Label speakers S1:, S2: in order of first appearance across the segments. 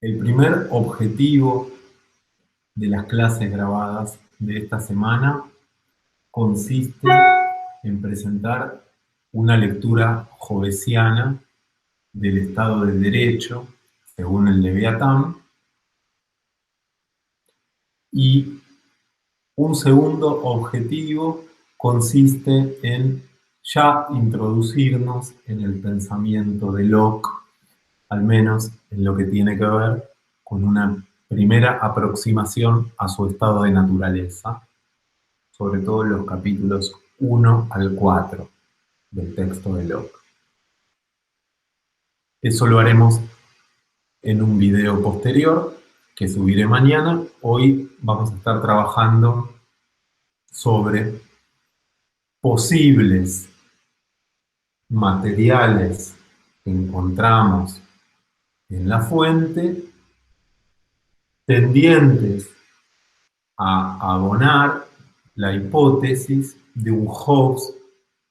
S1: El primer objetivo de las clases grabadas de esta semana consiste en presentar una lectura hobbesiana del Estado de Derecho, según el Leviatán, y un segundo objetivo consiste en ya introducirnos en el pensamiento de Locke, al menos en lo que tiene que ver con una primera aproximación a su estado de naturaleza, sobre todo en los capítulos 1 al 4 del texto de Locke. Eso lo haremos en un video posterior que subiré mañana. Hoy vamos a estar trabajando sobre posibles materiales que encontramos en la fuente tendientes a abonar la hipótesis de un Hobbes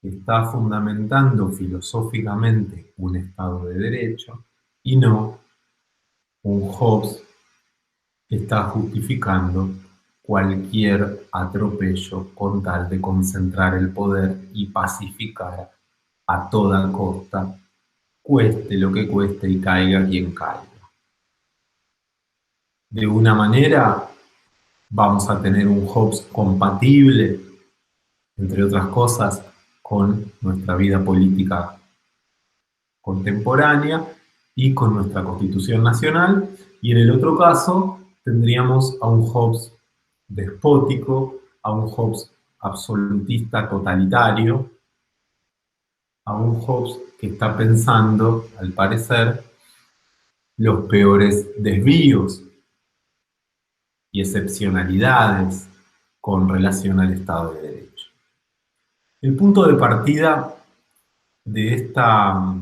S1: que está fundamentando filosóficamente un Estado de Derecho y no un Hobbes que está justificando cualquier atropello con tal de concentrar el poder y pacificar a toda costa, cueste lo que cueste y caiga quien caiga. De una manera vamos a tener un Hobbes compatible, entre otras cosas, con nuestra vida política contemporánea y con nuestra Constitución Nacional, y en el otro caso tendríamos a un Hobbes despótico, a un Hobbes absolutista totalitario, a un Hobbes que está pensando, al parecer, los peores desvíos y excepcionalidades con relación al Estado de Derecho. El punto de partida de esta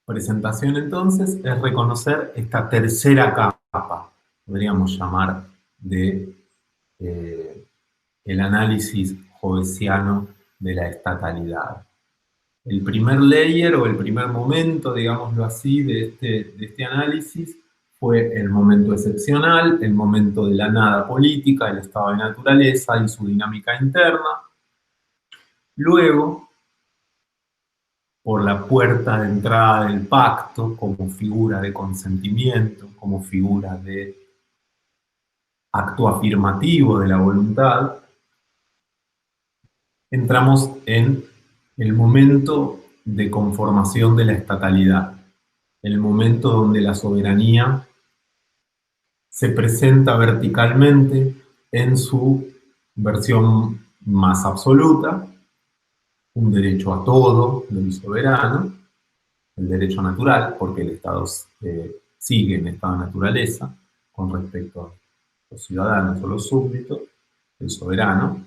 S1: presentación entonces es reconocer esta tercera capa, podríamos llamar, de el análisis hobbesiano de la estatalidad. El primer layer o el primer momento, digámoslo así, de este análisis fue el momento excepcional, el momento de la nada política, el estado de naturaleza y su dinámica interna. Luego, por la puerta de entrada del pacto, como figura de consentimiento, como figura de acto afirmativo de la voluntad, entramos en el momento de conformación de la estatalidad, el momento donde la soberanía se presenta verticalmente en su versión más absoluta, un derecho a todo del soberano, el derecho natural, porque el Estado sigue en estado de naturaleza con respecto a los ciudadanos o los súbditos, el soberano,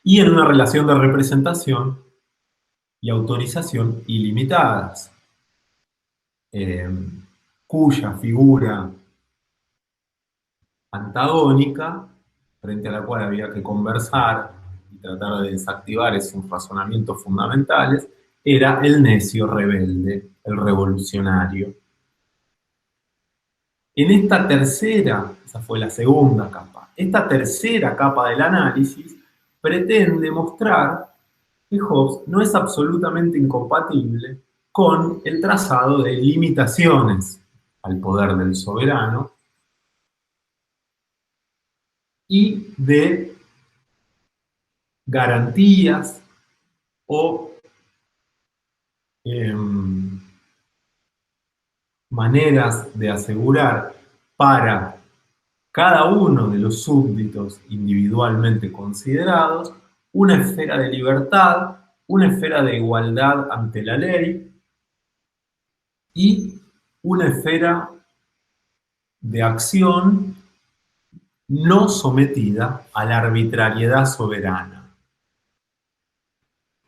S1: y en una relación de representación y autorización ilimitadas, cuya figura antagónica, frente a la cual había que conversar y tratar de desactivar esos razonamientos fundamentales, era el necio rebelde, el revolucionario. En esta tercera, esa fue la segunda capa, esta tercera capa del análisis pretende mostrar que Hobbes no es absolutamente incompatible con el trazado de limitaciones al poder del soberano y de garantías o maneras de asegurar para cada uno de los súbditos individualmente considerados una esfera de libertad, una esfera de igualdad ante la ley y una esfera de acción no sometida a la arbitrariedad soberana,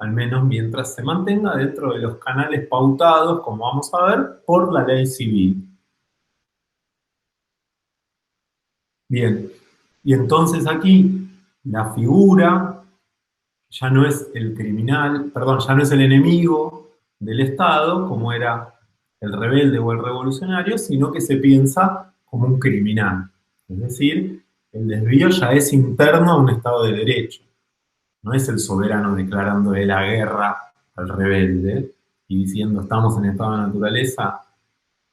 S1: al menos mientras se mantenga dentro de los canales pautados, como vamos a ver, por la ley civil. Bien, y entonces aquí la figura ya no es el criminal, perdón, ya no es el enemigo del Estado, como era el rebelde o el revolucionario, sino que se piensa como un criminal. Es decir, el desvío ya es interno a un Estado de Derecho. No es el soberano declarándole la guerra al rebelde y diciendo estamos en estado de naturaleza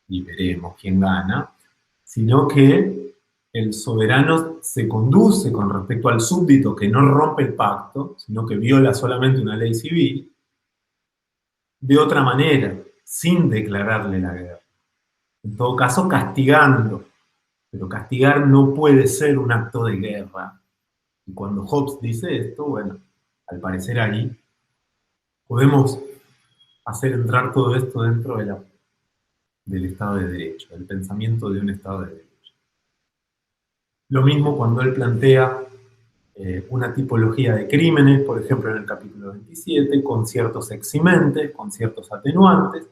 S1: y veremos quién gana, sino que el soberano se conduce con respecto al súbdito que no rompe el pacto, sino que viola solamente una ley civil, de otra manera, sin declararle la guerra. En todo caso, castigando. Pero castigar no puede ser un acto de guerra. Y cuando Hobbes dice esto, bueno, al parecer ahí podemos hacer entrar todo esto dentro del Estado de Derecho, del pensamiento de un Estado de Derecho. Lo mismo cuando él plantea una tipología de crímenes, por ejemplo en el capítulo 27, con ciertos eximentes, con ciertos atenuantes,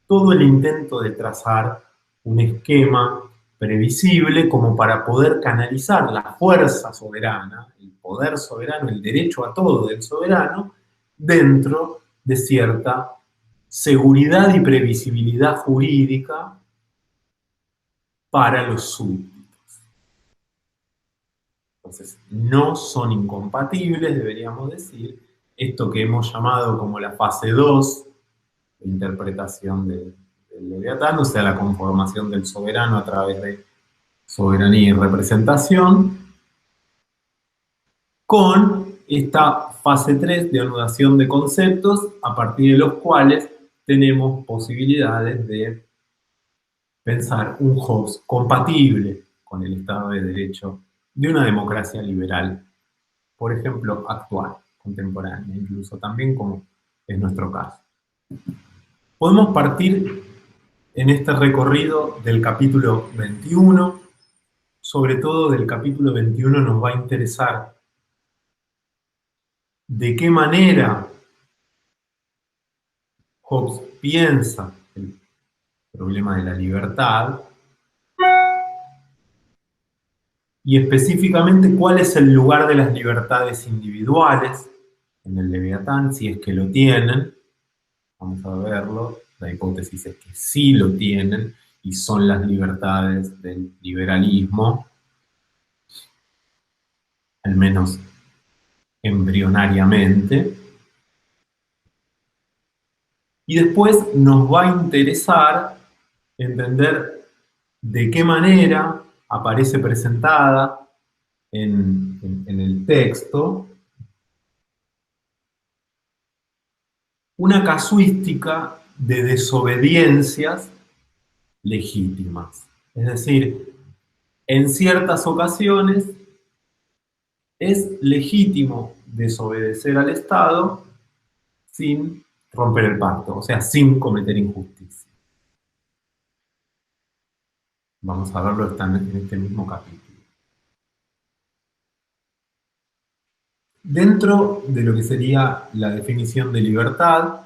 S1: todo el intento de trazar un esquema previsible como para poder canalizar la fuerza soberana, el poder soberano, el derecho a todo del soberano, dentro de cierta seguridad y previsibilidad jurídica para los súbditos. Entonces, no son incompatibles, deberíamos decir, esto que hemos llamado como la fase 2 de interpretación del Leviatán, o sea, la conformación del soberano a través de soberanía y representación, con esta fase 3 de anudación de conceptos, a partir de los cuales tenemos posibilidades de pensar un Hobbes compatible con el Estado de Derecho de una democracia liberal, por ejemplo, actual, contemporánea, incluso también como es nuestro caso. Podemos partir en este recorrido del capítulo 21, sobre todo del capítulo 21 nos va a interesar de qué manera Hobbes piensa el problema de la libertad y específicamente cuál es el lugar de las libertades individuales en el Leviatán, si es que lo tienen. Vamos a verlo. La hipótesis es que sí lo tienen y son las libertades del liberalismo, al menos embrionariamente. Y después nos va a interesar entender de qué manera aparece presentada en el texto una casuística de desobediencias legítimas. Es decir, en ciertas ocasiones es legítimo desobedecer al Estado sin romper el pacto, o sea, sin cometer injusticia. Vamos a verlo en este mismo capítulo. Dentro de lo que sería la definición de libertad,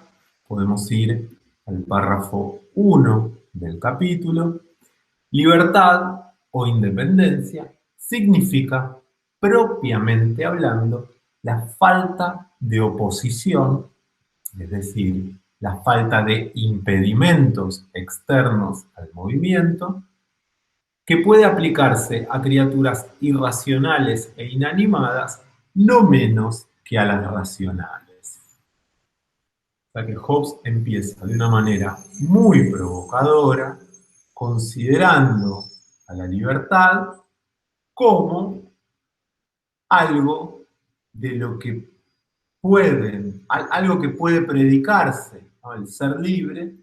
S1: podemos ir al párrafo 1 del capítulo. Libertad o independencia significa, propiamente hablando, la falta de oposición, es decir, la falta de impedimentos externos al movimiento, que puede aplicarse a criaturas irracionales e inanimadas no menos que a las racionales. O sea que Hobbes empieza de una manera muy provocadora, considerando a la libertad como algo de lo que algo que puede predicarse, ¿no? El ser libre,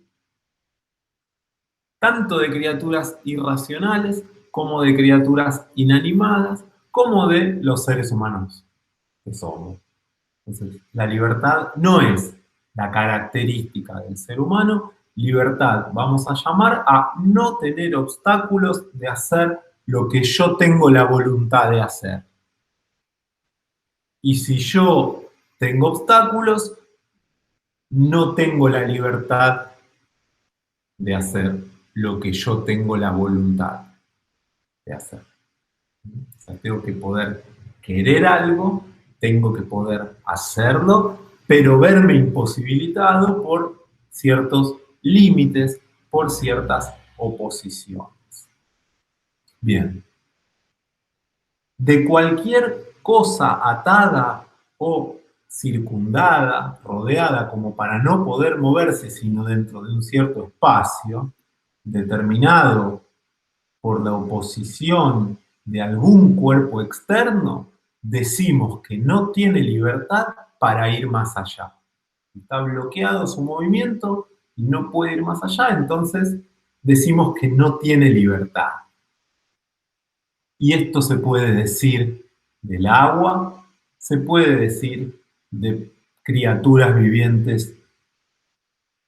S1: tanto de criaturas irracionales como de criaturas inanimadas, como de los seres humanos que somos. Entonces, la libertad no es la característica del ser humano. Libertad vamos a llamar a no tener obstáculos de hacer lo que yo tengo la voluntad de hacer. Y si yo tengo obstáculos, no tengo la libertad de hacer lo que yo tengo la voluntad de hacer. O sea, tengo que poder querer algo, tengo que poder hacerlo, pero verme imposibilitado por ciertos límites por ciertas oposiciones. Bien. De cualquier cosa atada o circundada, rodeada, como para no poder moverse sino dentro de un cierto espacio, determinado por la oposición de algún cuerpo externo, decimos que no tiene libertad para ir más allá. Está bloqueado su movimiento y no puede ir más allá, entonces decimos que no tiene libertad. Y esto se puede decir del agua, se puede decir de criaturas vivientes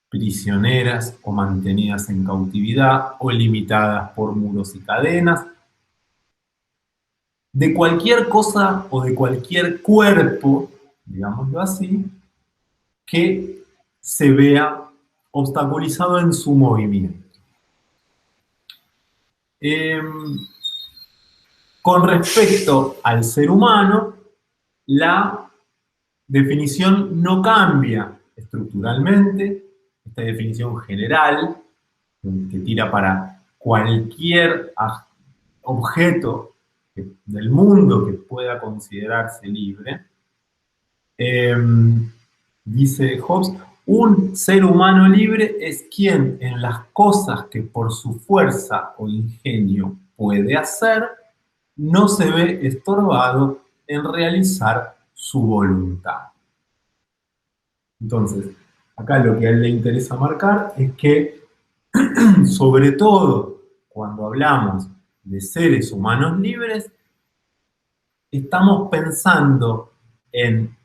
S1: prisioneras o mantenidas en cautividad o limitadas por muros y cadenas, de cualquier cosa o de cualquier cuerpo, digámoslo así, que se vea obstaculizado en su movimiento. Con respecto al ser humano, la definición no cambia estructuralmente, esta definición general, que tira para cualquier objeto del mundo que pueda considerarse libre, dice Hobbes, un ser humano libre es quien en las cosas que por su fuerza o ingenio puede hacer, no se ve estorbado en realizar su voluntad. Entonces, acá lo que a él le interesa marcar es que, sobre todo cuando hablamos de seres humanos libres, estamos pensando en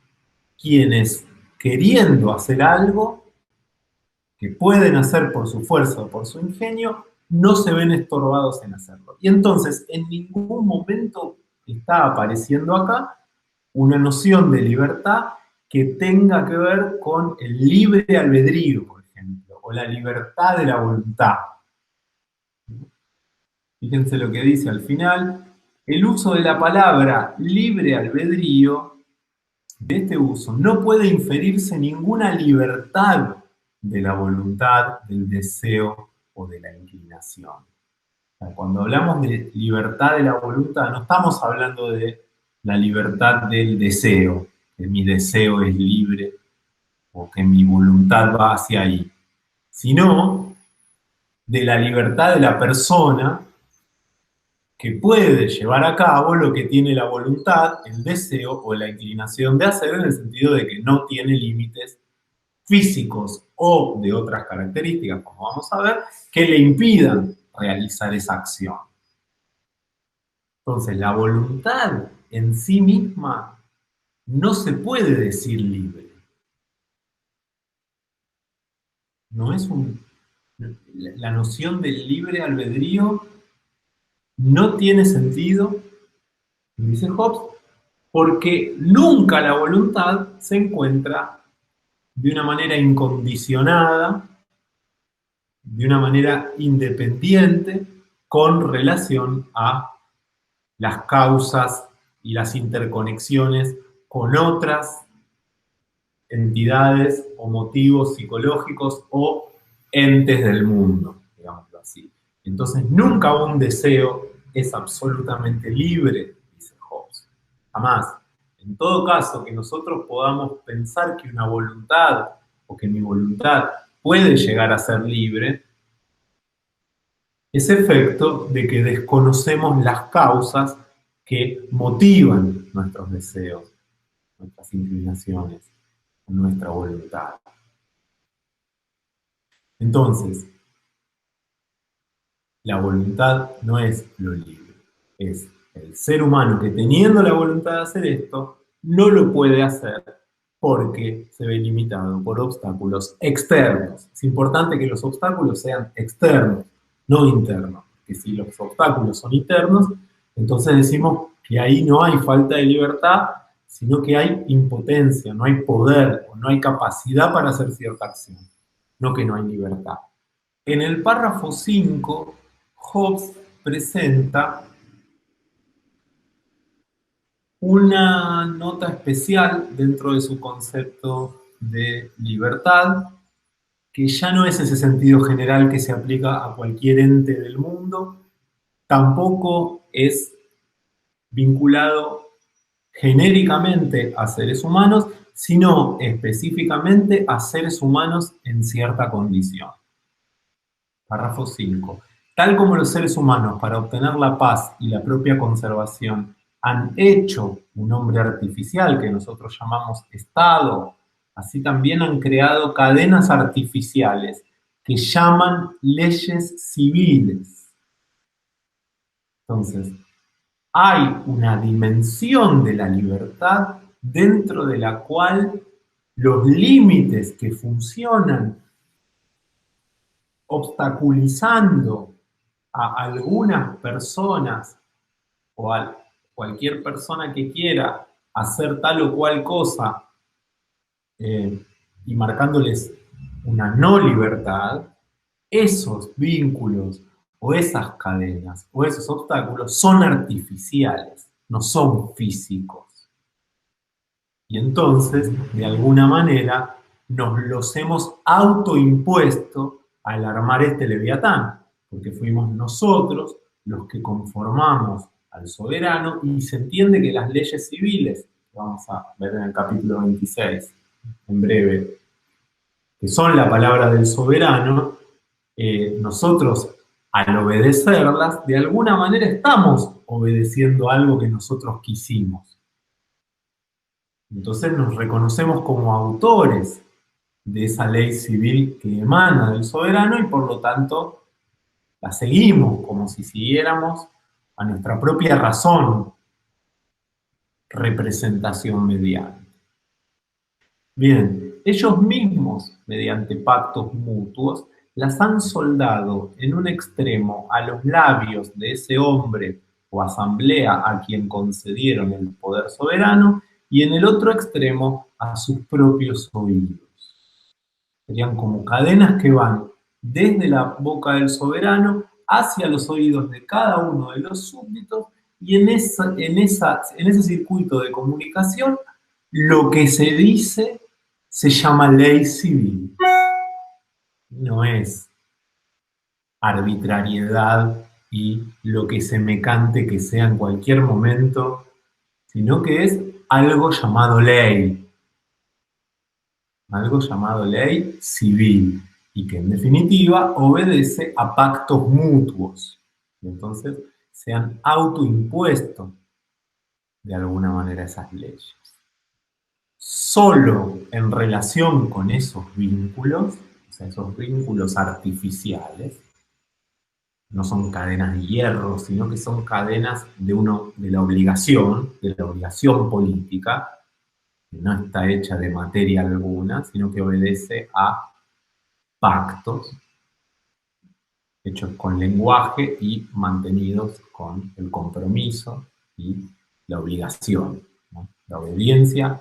S1: quienes, queriendo hacer algo que pueden hacer por su fuerza o por su ingenio, no se ven estorbados en hacerlo. Y entonces, en ningún momento está apareciendo acá una noción de libertad que tenga que ver con el libre albedrío, por ejemplo, o la libertad de la voluntad. Fíjense lo que dice al final, el uso de la palabra libre albedrío, de este uso, no puede inferirse ninguna libertad de la voluntad, del deseo o de la inclinación. O sea, cuando hablamos de libertad de la voluntad, no estamos hablando de la libertad del deseo, que mi deseo es libre o que mi voluntad va hacia ahí, sino de la libertad de la persona que puede llevar a cabo lo que tiene la voluntad, el deseo o la inclinación de hacer, en el sentido de que no tiene límites físicos o de otras características, como vamos a ver, que le impidan realizar esa acción. Entonces, la voluntad en sí misma no se puede decir libre. No es la noción del libre albedrío no tiene sentido, dice Hobbes, porque nunca la voluntad se encuentra de una manera incondicionada, de una manera independiente, con relación a las causas y las interconexiones con otras entidades o motivos psicológicos o entes del mundo, digámoslo así. Entonces, nunca un deseo es absolutamente libre, dice Hobbes. Jamás. En todo caso, que nosotros podamos pensar que una voluntad o que mi voluntad puede llegar a ser libre, es efecto de que desconocemos las causas que motivan nuestros deseos, nuestras inclinaciones, nuestra voluntad. Entonces, la voluntad no es lo libre, es el ser humano que teniendo la voluntad de hacer esto, no lo puede hacer porque se ve limitado por obstáculos externos. Es importante que los obstáculos sean externos, no internos, que si los obstáculos son internos, entonces decimos que ahí no hay falta de libertad, sino que hay impotencia, no hay poder o no hay capacidad para hacer cierta acción, no que no hay libertad. En el párrafo 5, Hobbes presenta una nota especial dentro de su concepto de libertad, que ya no es ese sentido general que se aplica a cualquier ente del mundo, tampoco es vinculado genéricamente a seres humanos, sino específicamente a seres humanos en cierta condición. Párrafo 5. Tal como los seres humanos, para obtener la paz y la propia conservación, han hecho un hombre artificial que nosotros llamamos Estado, así también han creado cadenas artificiales que llaman leyes civiles. Entonces, hay una dimensión de la libertad dentro de la cual los límites que funcionan obstaculizando a algunas personas o a cualquier persona que quiera hacer tal o cual cosa y marcándoles una no libertad, esos vínculos o esas cadenas o esos obstáculos son artificiales, no son físicos. Y entonces, de alguna manera, nos los hemos autoimpuesto al armar este Leviatán, porque fuimos nosotros los que conformamos al soberano y se entiende que las leyes civiles, que vamos a ver en el capítulo 26, en breve, que son la palabra del soberano, nosotros al obedecerlas, de alguna manera estamos obedeciendo algo que nosotros quisimos. Entonces nos reconocemos como autores de esa ley civil que emana del soberano y por lo tanto la seguimos como si siguiéramos a nuestra propia razón, representación mediante. Bien, ellos mismos, mediante pactos mutuos, las han soldado en un extremo a los labios de ese hombre o asamblea a quien concedieron el poder soberano y en el otro extremo a sus propios oídos. Serían como cadenas que van desde la boca del soberano hacia los oídos de cada uno de los súbditos y en ese circuito de comunicación lo que se dice se llama ley civil. No es arbitrariedad y lo que se me cante que sea en cualquier momento, sino que es algo llamado ley. Algo llamado ley civil y que en definitiva obedece a pactos mutuos. Y entonces se han autoimpuesto de alguna manera esas leyes. Solo en relación con esos vínculos, o sea, esos vínculos artificiales, no son cadenas de hierro, sino que son cadenas de la obligación política, que no está hecha de materia alguna, sino que obedece a pactos hechos con lenguaje y mantenidos con el compromiso y la obligación, ¿no? La obediencia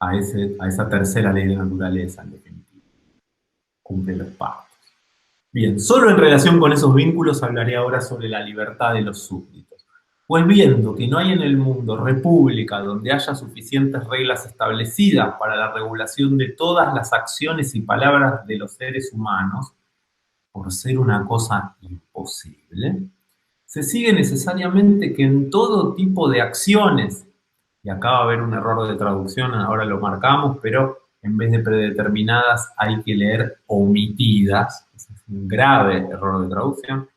S1: a esa tercera ley de naturaleza, en definitiva. Cumple los pactos. Bien, solo en relación con esos vínculos hablaré ahora sobre la libertad de los súbditos. Pues viendo que no hay en el mundo república donde haya suficientes reglas establecidas para la regulación de todas las acciones y palabras de los seres humanos, por ser una cosa imposible, se sigue necesariamente que en todo tipo de acciones, y acá va a haber un error de traducción, ahora lo marcamos, pero en vez de predeterminadas hay que leer omitidas, es un grave error de traducción.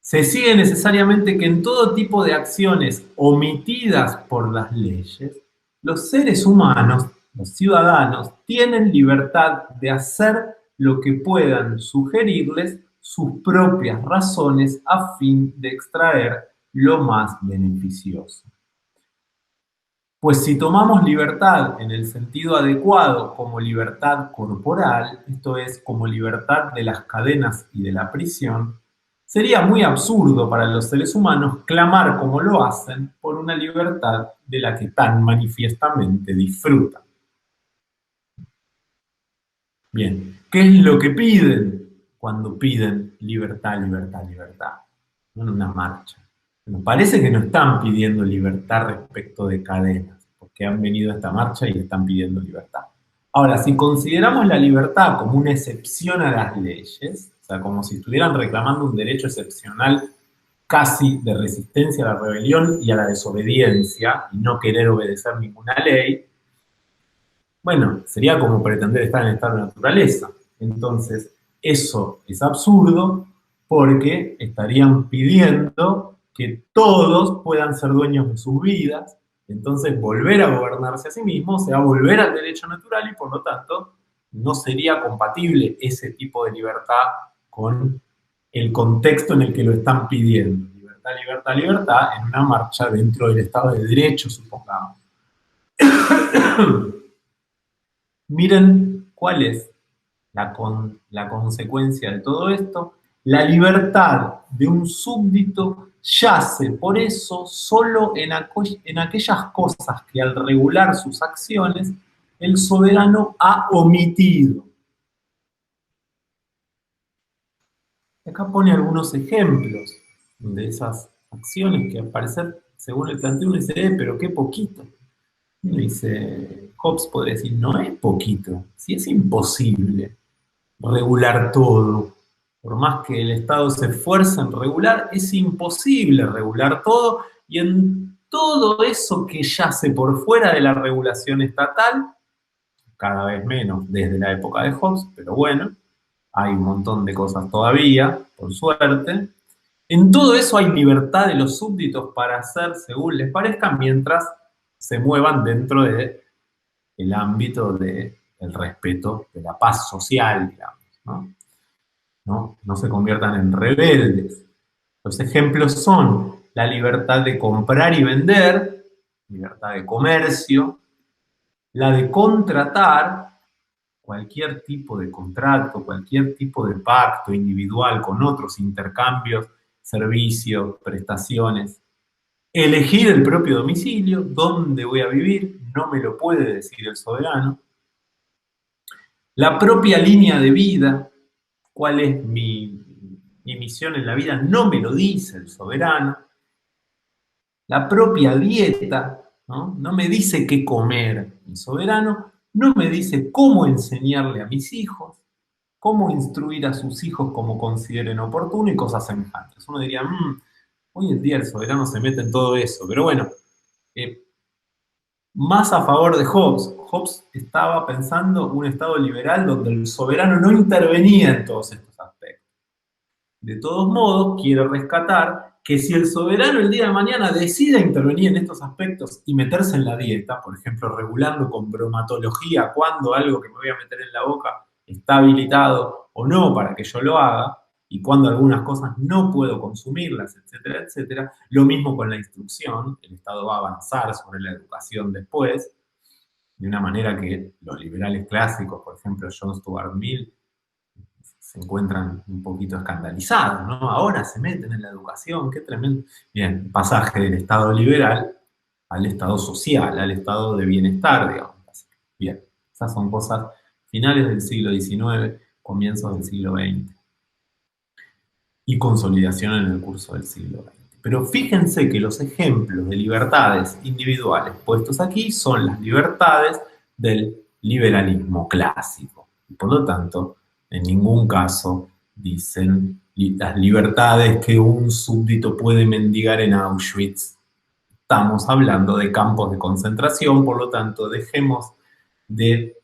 S1: Se sigue necesariamente que en todo tipo de acciones omitidas por las leyes, los seres humanos, los ciudadanos, tienen libertad de hacer lo que puedan sugerirles sus propias razones a fin de extraer lo más beneficioso. Pues si tomamos libertad en el sentido adecuado como libertad corporal, esto es, como libertad de las cadenas y de la prisión, sería muy absurdo para los seres humanos clamar como lo hacen por una libertad de la que tan manifiestamente disfrutan. Bien, ¿qué es lo que piden cuando piden libertad, libertad, libertad? En una marcha. Nos parece que no están pidiendo libertad respecto de cadenas, porque han venido a esta marcha y están pidiendo libertad. Ahora, si consideramos la libertad como una excepción a las leyes, o sea, como si estuvieran reclamando un derecho excepcional casi de resistencia a la rebelión y a la desobediencia, y no querer obedecer ninguna ley, bueno, sería como pretender estar en estado de naturaleza. Entonces, eso es absurdo porque estarían pidiendo que todos puedan ser dueños de sus vidas. Entonces, volver a gobernarse a sí mismo, o sea, volver al derecho natural y por lo tanto no sería compatible ese tipo de libertad con el contexto en el que lo están pidiendo. Libertad, libertad, libertad en una marcha dentro del Estado de Derecho, supongamos. Miren cuál es la consecuencia de todo esto. La libertad de un súbdito yace por eso solo en aquellas cosas que al regular sus acciones el soberano ha omitido. Acá pone algunos ejemplos de esas acciones que al parecer, según el planteo, uno dice, pero qué poquito. Uno dice, Hobbes podría decir, no es poquito, si es imposible regular todo. Por más que el Estado se esfuerce en regular, es imposible regular todo y en todo eso que yace por fuera de la regulación estatal, cada vez menos desde la época de Hobbes, pero bueno, hay un montón de cosas todavía, por suerte. En todo eso hay libertad de los súbditos para hacer según les parezca, mientras se muevan dentro del ámbito del respeto, de la paz social, digamos, ¿no? No se conviertan en rebeldes. Los ejemplos son la libertad de comprar y vender, libertad de comercio, la de contratar, cualquier tipo de contrato, cualquier tipo de pacto individual con otros, intercambios, servicios, prestaciones, elegir el propio domicilio, dónde voy a vivir, no me lo puede decir el soberano, la propia línea de vida, cuál es mi misión en la vida, no me lo dice el soberano, la propia dieta, ¿no? Me dice qué comer el soberano, no me dice cómo enseñarle a mis hijos, cómo instruir a sus hijos como consideren oportuno y cosas semejantes. Uno diría, hoy en día el soberano se mete en todo eso, pero bueno, eh, más a favor de Hobbes. Hobbes estaba pensando un Estado liberal donde el soberano no intervenía en todos estos aspectos. De todos modos, quiero rescatar que si el soberano el día de mañana decide intervenir en estos aspectos y meterse en la dieta, por ejemplo, regulando con bromatología cuándo algo que me voy a meter en la boca está habilitado o no para que yo lo haga, y cuándo algunas cosas no puedo consumirlas, etcétera, etcétera. Lo mismo con la instrucción, el Estado va a avanzar sobre la educación después, de una manera que los liberales clásicos, por ejemplo, John Stuart Mill, se encuentran un poquito escandalizados, ¿no? Ahora se meten en la educación, qué tremendo. Bien, pasaje del Estado liberal al Estado social, al Estado de bienestar, digamos. Bien, esas son cosas finales del siglo XIX, comienzos del siglo XX y consolidación en el curso del siglo XX. Pero fíjense que los ejemplos de libertades individuales puestos aquí son las libertades del liberalismo clásico. Y por lo tanto, en ningún caso dicen las libertades que un súbdito puede mendigar en Auschwitz. Estamos hablando de campos de concentración, por lo tanto, dejemos de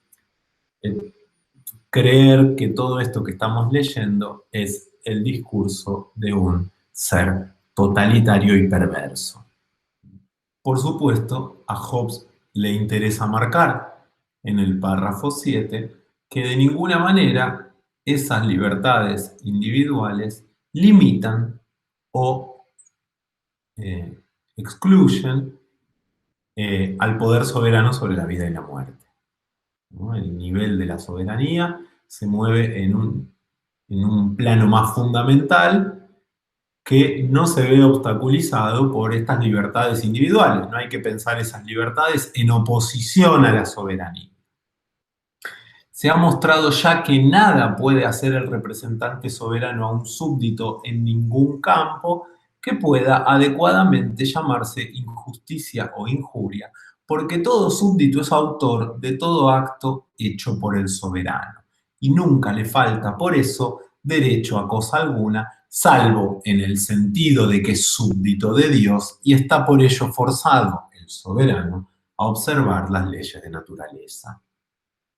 S1: creer que todo esto que estamos leyendo es el discurso de un ser totalitario y perverso. Por supuesto, a Hobbes le interesa marcar en el párrafo 7 que de ninguna manera esas libertades individuales limitan o excluyen al poder soberano sobre la vida y la muerte, ¿no? El nivel de la soberanía se mueve en un plano más fundamental que no se ve obstaculizado por estas libertades individuales. No hay que pensar esas libertades en oposición a la soberanía. Se ha mostrado ya que nada puede hacer el representante soberano a un súbdito en ningún campo que pueda adecuadamente llamarse injusticia o injuria, porque todo súbdito es autor de todo acto hecho por el soberano, y nunca le falta por eso derecho a cosa alguna, salvo en el sentido de que es súbdito de Dios y está por ello forzado, el soberano, a observar las leyes de naturaleza.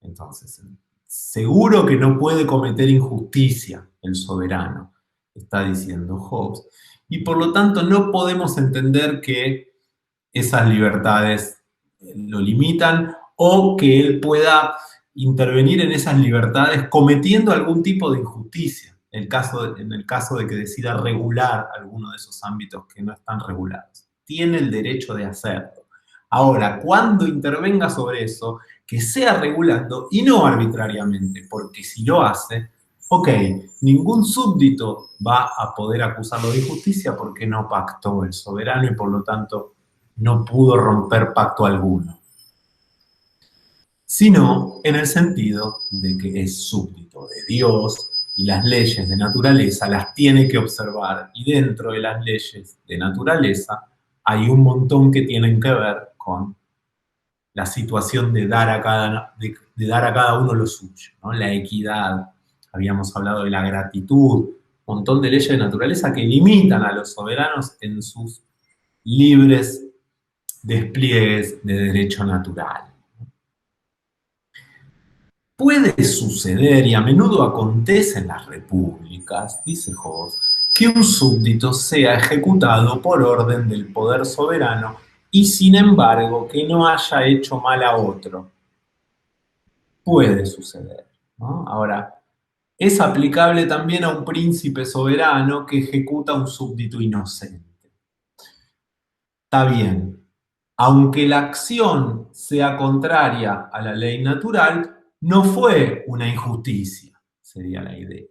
S1: Entonces, seguro que no puede cometer injusticia el soberano, está diciendo Hobbes, y por lo tanto no podemos entender que esas libertades lo limitan o que él pueda intervenir en esas libertades cometiendo algún tipo de injusticia, en el caso de que decida regular alguno de esos ámbitos que no están regulados. Tiene el derecho de hacerlo. Ahora, cuando intervenga sobre eso, que sea regulando y no arbitrariamente, porque si lo hace, ok, ningún súbdito va a poder acusarlo de injusticia porque no pactó el soberano y por lo tanto no pudo romper pacto alguno, sino en el sentido de que es súbdito de Dios y las leyes de naturaleza las tiene que observar, y dentro de las leyes de naturaleza hay un montón que tienen que ver con la situación de dar a cada uno lo suyo, ¿no? La equidad, habíamos hablado de la gratitud, un montón de leyes de naturaleza que limitan a los soberanos en sus libres despliegues de derecho natural. Puede suceder, y a menudo acontece en las repúblicas, dice Hobbes, que un súbdito sea ejecutado por orden del poder soberano y sin embargo que no haya hecho mal a otro. Puede suceder, ¿no? Ahora, es aplicable también a un príncipe soberano que ejecuta a un súbdito inocente. Está bien, aunque la acción sea contraria a la ley natural, no fue una injusticia, sería la idea,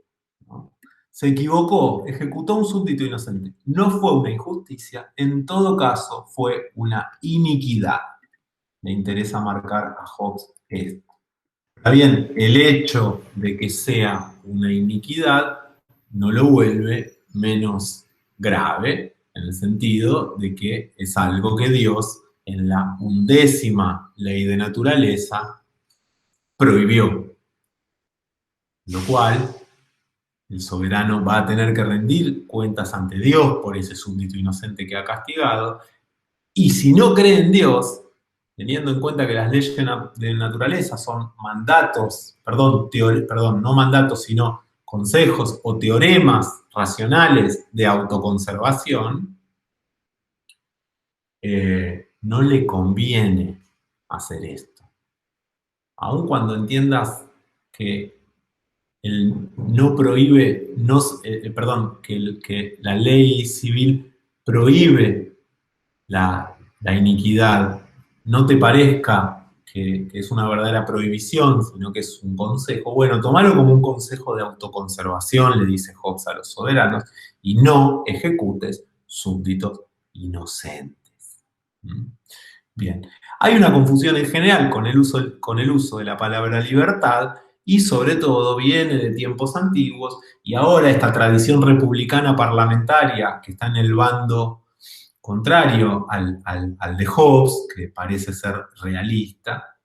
S1: ¿no? Se equivocó, ejecutó a un súbdito inocente. No fue una injusticia, en todo caso fue una iniquidad. Me interesa marcar a Hobbes esto. Está bien, el hecho de que sea una iniquidad no lo vuelve menos grave, en el sentido de que es algo que Dios, en la 11ª ley de naturaleza, prohibió, lo cual el soberano va a tener que rendir cuentas ante Dios por ese súbdito inocente que ha castigado, y si no cree en Dios, teniendo en cuenta que las leyes de naturaleza son mandatos, perdón, no mandatos, sino consejos o teoremas racionales de autoconservación, no le conviene hacer esto. Aun cuando entiendas que el no prohíbe, no, que la ley civil prohíbe la iniquidad, no te parezca que es una verdadera prohibición, sino que es un consejo, bueno, tomalo como un consejo de autoconservación, le dice Hobbes a los soberanos, y no ejecutes súbditos inocentes. ¿Mm? Bien, hay una confusión en general con el uso de la palabra libertad, y sobre todo viene de tiempos antiguos, y ahora esta tradición republicana parlamentaria que está en el bando contrario al de Hobbes, que parece ser realista,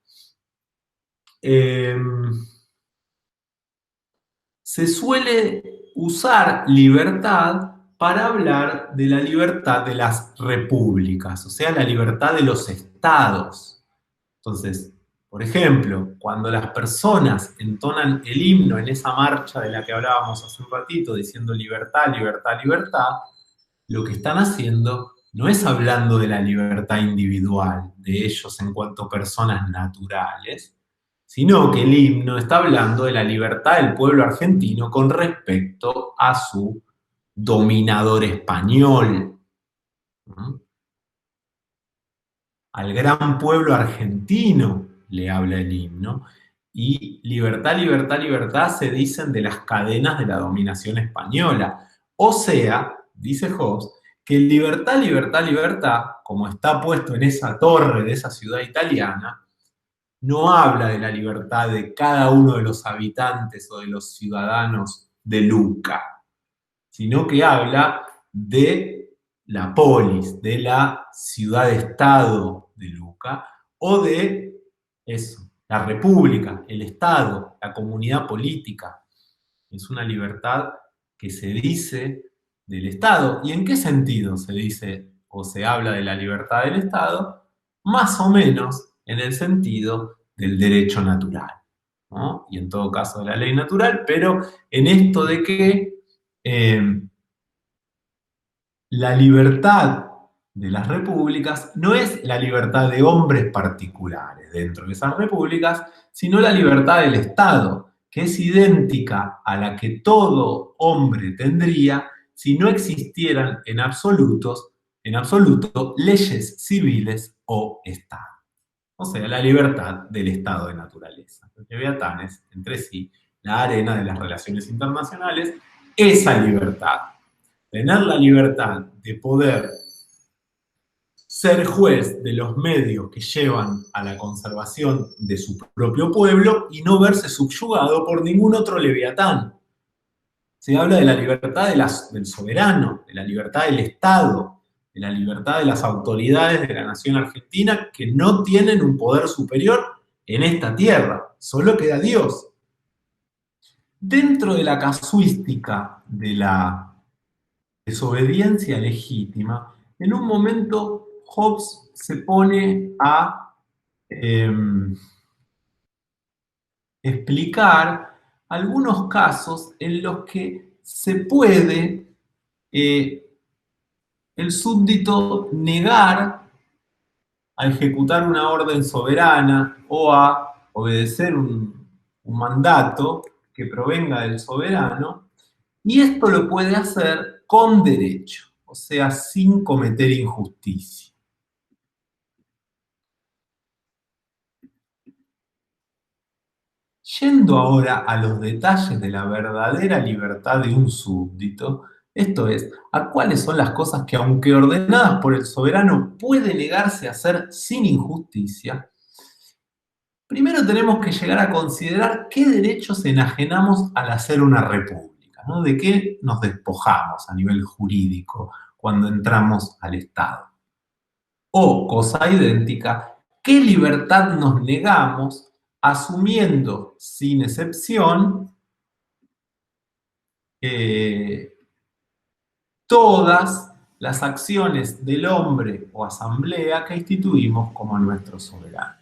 S1: se suele usar libertad para hablar de la libertad de las repúblicas, o sea, la libertad de los estados. Entonces, por ejemplo, cuando las personas entonan el himno en esa marcha de la que hablábamos hace un ratito, diciendo libertad, libertad, libertad, lo que están haciendo no es hablando de la libertad individual de ellos en cuanto personas naturales, sino que el himno está hablando de la libertad del pueblo argentino con respecto a su dominador español. ¿Mm? Al gran pueblo argentino le habla el himno, y libertad, libertad, libertad se dicen de las cadenas de la dominación española. O sea, dice Hobbes, que libertad, libertad, libertad, como está puesto en esa torre de esa ciudad italiana, no habla de la libertad de cada uno de los habitantes o de los ciudadanos de Luca, sino que habla de la polis, de la ciudad-estado de Luca, o de eso, la república, el Estado, la comunidad política. Es una libertad que se dice del Estado. ¿Y en qué sentido se dice o se habla de la libertad del Estado? Más o menos en el sentido del derecho natural, ¿no? Y en todo caso de la ley natural, pero en esto de que la libertad de las repúblicas no es la libertad de hombres particulares dentro de esas repúblicas, sino la libertad del Estado, que es idéntica a la que todo hombre tendría si no existieran en absoluto leyes civiles o Estado. O sea, la libertad del estado de naturaleza. Los leviatanes, entre sí, la arena de las relaciones internacionales, esa libertad. Tener la libertad de poder ser juez de los medios que llevan a la conservación de su propio pueblo y no verse subyugado por ningún otro leviatán. Se habla de la libertad del soberano, de la libertad del Estado, de la libertad de las autoridades de la nación argentina que no tienen un poder superior en esta tierra, solo queda Dios. Dentro de la casuística de la desobediencia legítima, en un momento Hobbes se pone a explicar algunos casos en los que se puede el súbdito negar a ejecutar una orden soberana o a obedecer un mandato que provenga del soberano, y esto lo puede hacer con derecho, o sea, sin cometer injusticia. Yendo ahora a los detalles de la verdadera libertad de un súbdito, esto es, a cuáles son las cosas que, aunque ordenadas por el soberano, puede negarse a hacer sin injusticia, primero tenemos que llegar a considerar qué derechos enajenamos al hacer una república, ¿no? De qué nos despojamos a nivel jurídico cuando entramos al Estado. O, cosa idéntica, qué libertad nos negamos asumiendo sin excepción todas las acciones del hombre o asamblea que instituimos como nuestro soberano.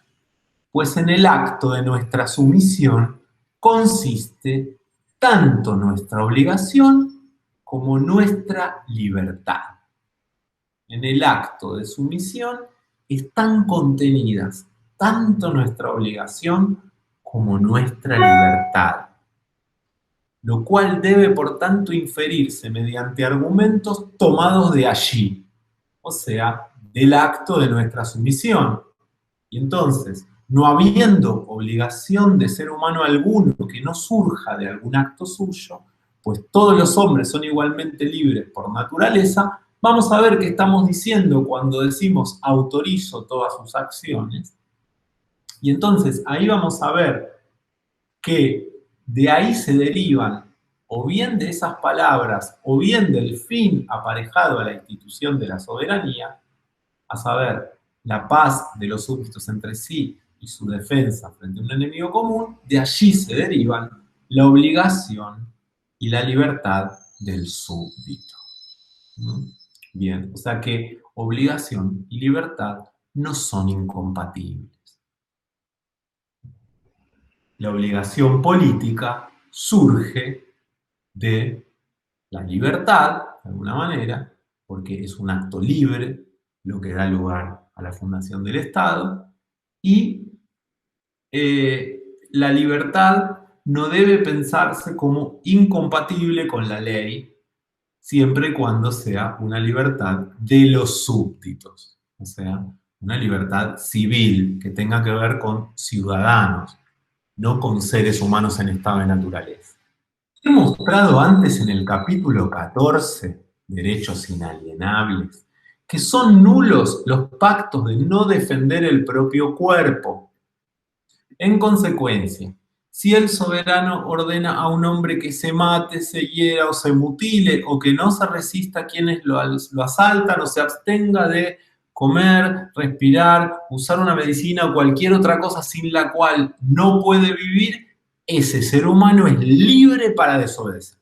S1: Pues en el acto de nuestra sumisión consiste tanto nuestra obligación como nuestra libertad. En el acto de sumisión están contenidas tanto nuestra obligación como nuestra libertad, lo cual debe por tanto inferirse mediante argumentos tomados de allí, o sea, del acto de nuestra sumisión. Y entonces, no habiendo obligación de ser humano alguno que no surja de algún acto suyo, pues todos los hombres son igualmente libres por naturaleza, vamos a ver qué estamos diciendo cuando decimos autorizo todas sus acciones. Y entonces ahí vamos a ver que de ahí se derivan o bien de esas palabras o bien del fin aparejado a la institución de la soberanía, a saber, la paz de los súbditos entre sí y su defensa frente a un enemigo común, de allí se derivan la obligación y la libertad del súbdito. Bien, o sea que obligación y libertad no son incompatibles. La obligación política surge de la libertad, de alguna manera, porque es un acto libre lo que da lugar a la fundación del Estado, y la libertad no debe pensarse como incompatible con la ley, siempre y cuando sea una libertad de los súbditos, o sea, una libertad civil que tenga que ver con ciudadanos, no con seres humanos en estado de naturaleza. He mostrado antes en el capítulo 14, Derechos Inalienables, que son nulos los pactos de no defender el propio cuerpo. En consecuencia, si el soberano ordena a un hombre que se mate, se hiera o se mutile, o que no se resista a quienes lo asaltan o se abstenga de comer, respirar, usar una medicina o cualquier otra cosa sin la cual no puede vivir, ese ser humano es libre para desobedecer.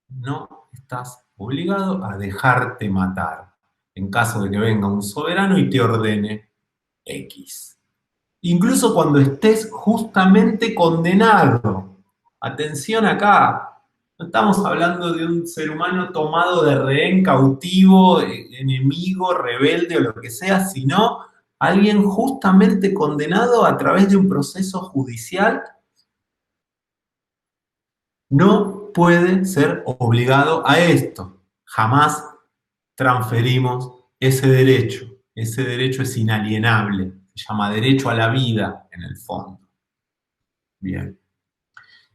S1: No estás obligado a dejarte matar en caso de que venga un soberano y te ordene X. Incluso cuando estés justamente condenado. Atención acá, no estamos hablando de un ser humano tomado de rehén, cautivo, enemigo, rebelde o lo que sea, sino alguien justamente condenado a través de un proceso judicial. No puede ser obligado a esto. Jamás transferimos ese derecho. Ese derecho es inalienable. Se llama derecho a la vida, en el fondo. Bien.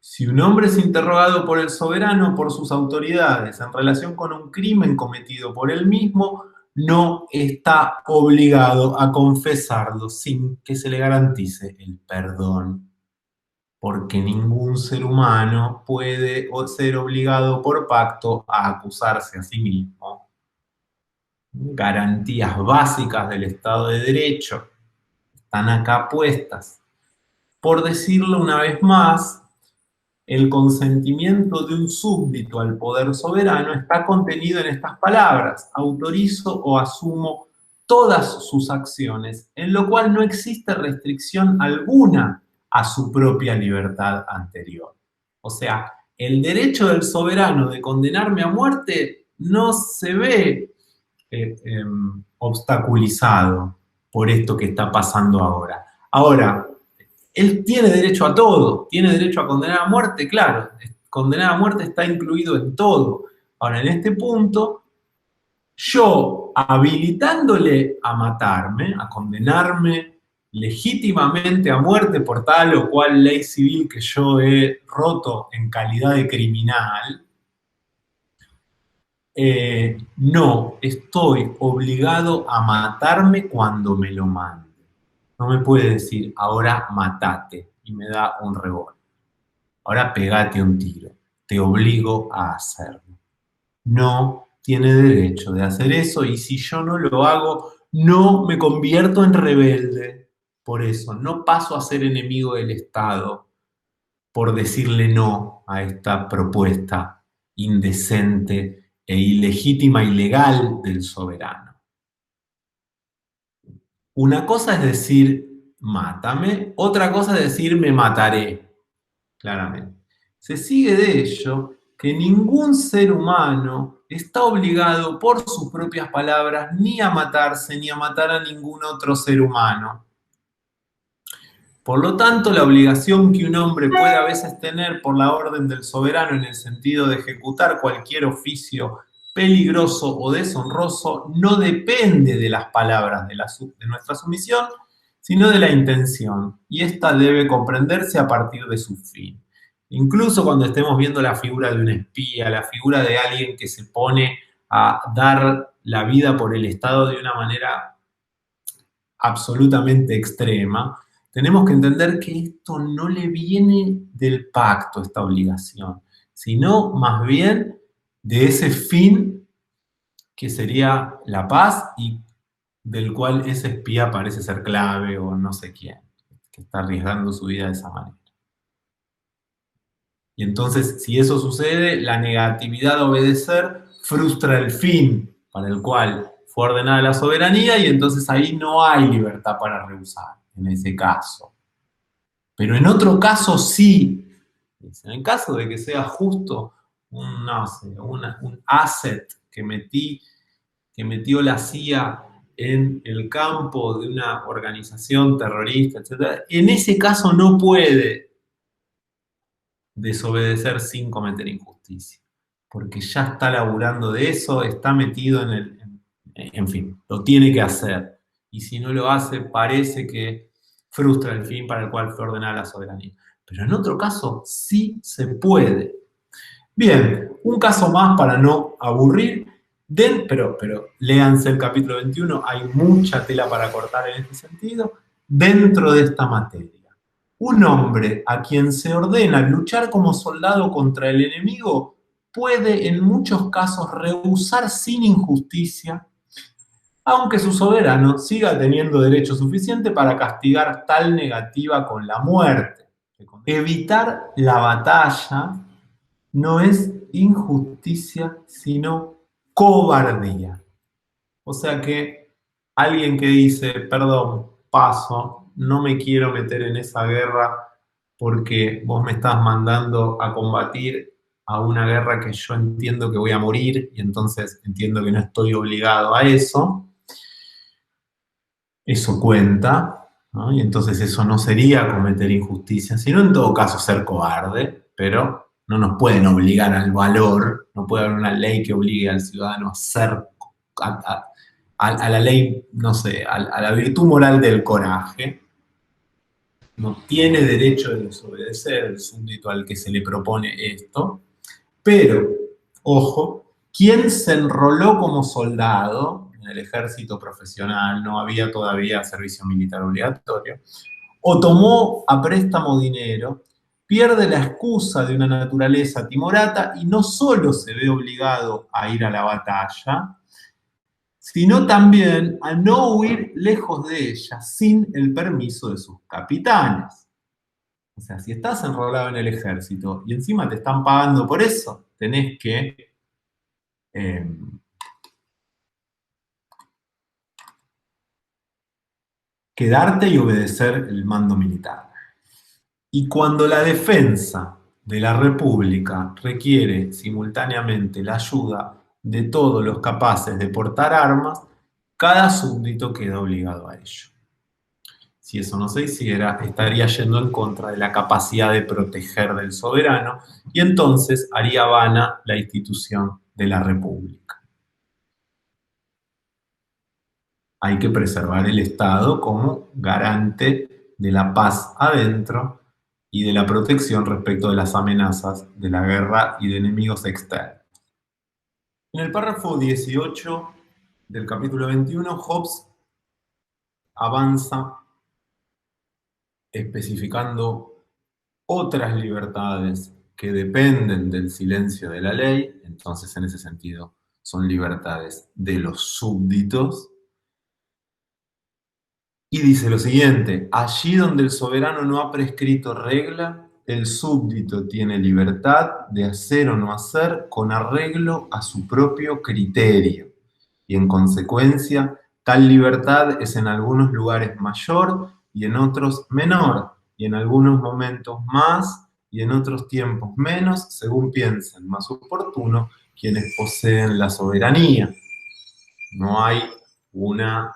S1: Si un hombre es interrogado por el soberano, por sus autoridades, en relación con un crimen cometido por él mismo, no está obligado a confesarlo sin que se le garantice el perdón. Porque ningún ser humano puede ser obligado por pacto a acusarse a sí mismo. Garantías básicas del Estado de Derecho están acá puestas. Por decirlo una vez más, el consentimiento de un súbdito al poder soberano está contenido en estas palabras: autorizo o asumo todas sus acciones, en lo cual no existe restricción alguna a su propia libertad anterior. O sea, el derecho del soberano de condenarme a muerte no se ve obstaculizado por esto que está pasando ahora. Ahora, él tiene derecho a todo, tiene derecho a condenar a muerte, claro, condenar a muerte está incluido en todo. Ahora, en este punto, yo habilitándole a matarme, a condenarme legítimamente a muerte por tal o cual ley civil que yo he roto en calidad de criminal, no estoy obligado a matarme cuando me lo mande. No me puede decir, ahora matate, y me da un revólver. Ahora pegate un tiro. Te obligo a hacerlo. No tiene derecho de hacer eso, y si yo no lo hago, no me convierto en rebelde. Por eso, no paso a ser enemigo del Estado por decirle no a esta propuesta indecente e ilegítima y legal del soberano. Una cosa es decir, mátame, otra cosa es decir, me mataré, claramente. Se sigue de ello que ningún ser humano está obligado por sus propias palabras ni a matarse ni a matar a ningún otro ser humano. Por lo tanto, la obligación que un hombre puede a veces tener por la orden del soberano en el sentido de ejecutar cualquier oficio peligroso o deshonroso no depende de las palabras de nuestra sumisión, sino de la intención, y esta debe comprenderse a partir de su fin. Incluso cuando estemos viendo la figura de un espía, la figura de alguien que se pone a dar la vida por el Estado de una manera absolutamente extrema, tenemos que entender que esto no le viene del pacto, esta obligación, sino más bien de ese fin que sería la paz y del cual ese espía parece ser clave o no sé quién, que está arriesgando su vida de esa manera. Y entonces, si eso sucede, la negatividad a obedecer frustra el fin para el cual fue ordenada la soberanía, y entonces ahí no hay libertad para rehusar, en ese caso. Pero en otro caso sí. En el caso de que sea justo un asset que metió la CIA en el campo de una organización terrorista, etc., en ese caso no puede desobedecer sin cometer injusticia, porque ya está laburando de eso, está metido en fin, lo tiene que hacer. Y si no lo hace, parece que frustra el fin para el cual fue ordenada la soberanía. Pero en otro caso sí se puede. Bien, un caso más para no aburrir, pero léanse el capítulo 21, hay mucha tela para cortar en este sentido, dentro de esta materia. Un hombre a quien se ordena luchar como soldado contra el enemigo puede en muchos casos rehusar sin injusticia aunque su soberano siga teniendo derecho suficiente para castigar tal negativa con la muerte. Evitar la batalla no es injusticia, sino cobardía. O sea que alguien que dice, perdón, paso, no me quiero meter en esa guerra porque vos me estás mandando a combatir a una guerra que yo entiendo que voy a morir y entonces entiendo que no estoy obligado a eso, eso cuenta, ¿no? Y entonces eso no sería cometer injusticia, sino en todo caso ser cobarde, pero no nos pueden obligar al valor, no puede haber una ley que obligue al ciudadano a ser, a la ley, no sé, a la virtud moral del coraje. No tiene derecho de desobedecer el súbdito al que se le propone esto, pero, ojo, quien se enroló como soldado en el ejército profesional, no había todavía servicio militar obligatorio, o tomó a préstamo dinero, pierde la excusa de una naturaleza timorata y no solo se ve obligado a ir a la batalla, sino también a no huir lejos de ella sin el permiso de sus capitanes. O sea, si estás enrolado en el ejército y encima te están pagando por eso, tenés que eh, quedarte y obedecer el mando militar. Y cuando la defensa de la República requiere simultáneamente la ayuda de todos los capaces de portar armas, cada súbdito queda obligado a ello. Si eso no se hiciera, estaría yendo en contra de la capacidad de proteger del soberano y entonces haría vana la institución de la República. Hay que preservar el Estado como garante de la paz adentro y de la protección respecto de las amenazas de la guerra y de enemigos externos. En el párrafo 18 del capítulo 21, Hobbes avanza especificando otras libertades que dependen del silencio de la ley, entonces en ese sentido son libertades de los súbditos. Y dice lo siguiente, allí donde el soberano no ha prescrito regla, el súbdito tiene libertad de hacer o no hacer con arreglo a su propio criterio. Y en consecuencia, tal libertad es en algunos lugares mayor y en otros menor, y en algunos momentos más y en otros tiempos menos, según piensen más oportuno quienes poseen la soberanía. No hay una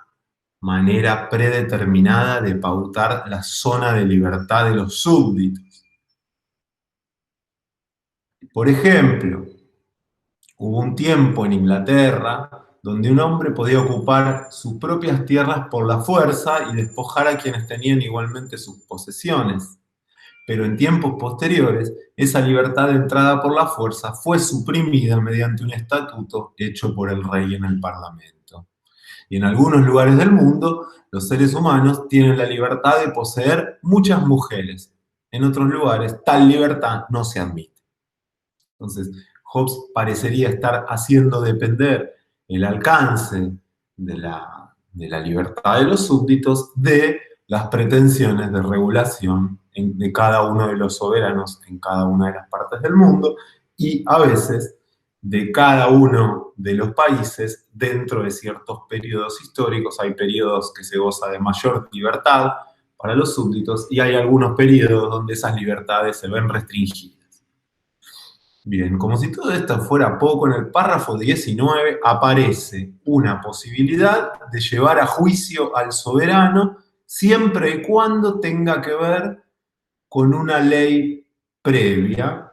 S1: manera predeterminada de pautar la zona de libertad de los súbditos. Por ejemplo, hubo un tiempo en Inglaterra donde un hombre podía ocupar sus propias tierras por la fuerza y despojar a quienes tenían igualmente sus posesiones. Pero en tiempos posteriores, esa libertad de entrada por la fuerza fue suprimida mediante un estatuto hecho por el rey en el Parlamento. Y en algunos lugares del mundo, los seres humanos tienen la libertad de poseer muchas mujeres. En otros lugares, tal libertad no se admite. Entonces, Hobbes parecería estar haciendo depender el alcance de la libertad de los súbditos de las pretensiones de regulación de cada uno de los soberanos en cada una de las partes del mundo y a veces de cada uno de los países dentro de ciertos periodos históricos. Hay periodos que se goza de mayor libertad para los súbditos y hay algunos periodos donde esas libertades se ven restringidas. Bien, como si todo esto fuera poco, en el párrafo 19 aparece una posibilidad de llevar a juicio al soberano siempre y cuando tenga que ver con una ley previa,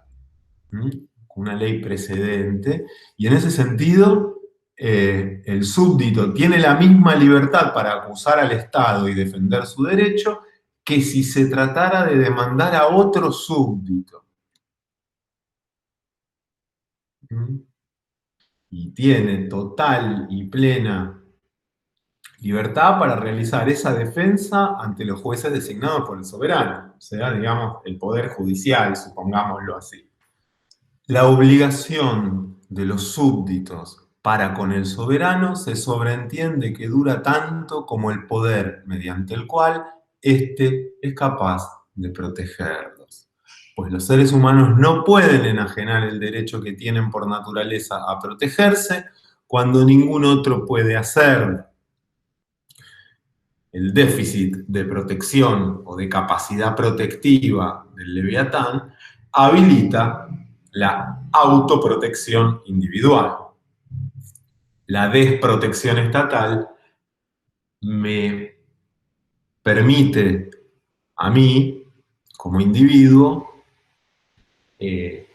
S1: con una ley precedente, y en ese sentido el súbdito tiene la misma libertad para acusar al Estado y defender su derecho que si se tratara de demandar a otro súbdito. Y tiene total y plena libertad para realizar esa defensa ante los jueces designados por el soberano, o sea, digamos, el poder judicial, supongámoslo así. La obligación de los súbditos Para con el soberano se sobreentiende que dura tanto como el poder mediante el cual éste es capaz de protegerlos. Pues los seres humanos no pueden enajenar el derecho que tienen por naturaleza a protegerse cuando ningún otro puede hacerlo. El déficit de protección o de capacidad protectiva del Leviatán habilita la autoprotección individual. La desprotección estatal me permite a mí, como individuo,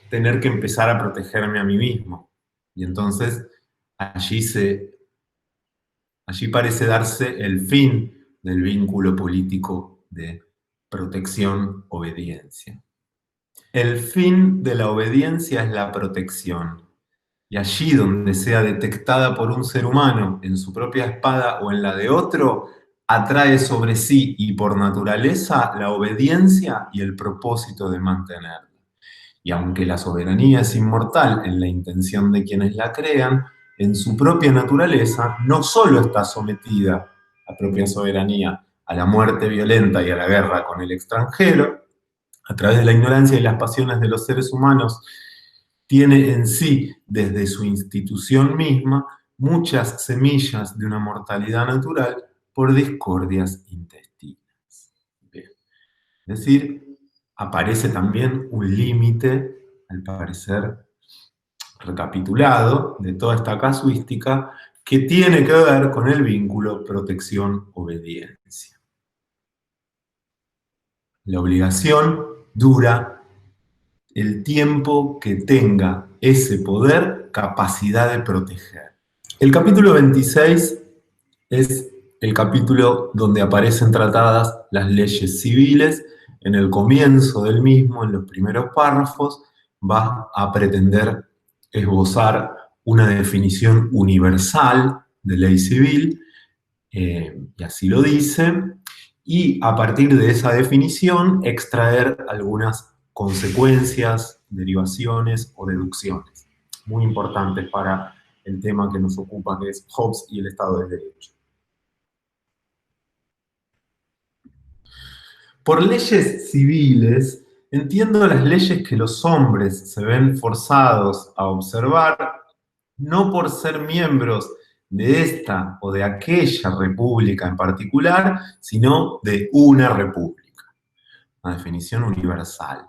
S1: tener que empezar a protegerme a mí mismo. Y entonces allí parece darse el fin del vínculo político de protección-obediencia. El fin de la obediencia es la protección. Y allí donde sea detectada por un ser humano en su propia espada o en la de otro, atrae sobre sí y por naturaleza la obediencia y el propósito de mantenerla. Y aunque la soberanía es inmortal en la intención de quienes la crean, en su propia naturaleza no solo está sometida, la propia soberanía, a la muerte violenta y a la guerra con el extranjero, a través de la ignorancia y las pasiones de los seres humanos, tiene en sí, desde su institución misma, muchas semillas de una mortalidad natural por discordias intestinas. Bien. Es decir, aparece también un límite, al parecer recapitulado, de toda esta casuística que tiene que ver con el vínculo protección-obediencia. La obligación dura el tiempo que tenga ese poder capacidad de proteger. El capítulo 26 es el capítulo donde aparecen tratadas las leyes civiles. En el comienzo del mismo, en los primeros párrafos, va a pretender esbozar una definición universal de ley civil, y así lo dice, y a partir de esa definición extraer algunas consecuencias, derivaciones o deducciones, muy importantes para el tema que nos ocupa, que es Hobbes y el Estado de Derecho. Por leyes civiles, entiendo las leyes que los hombres se ven forzados a observar, no por ser miembros de esta o de aquella república en particular, sino de una república. Una definición universal.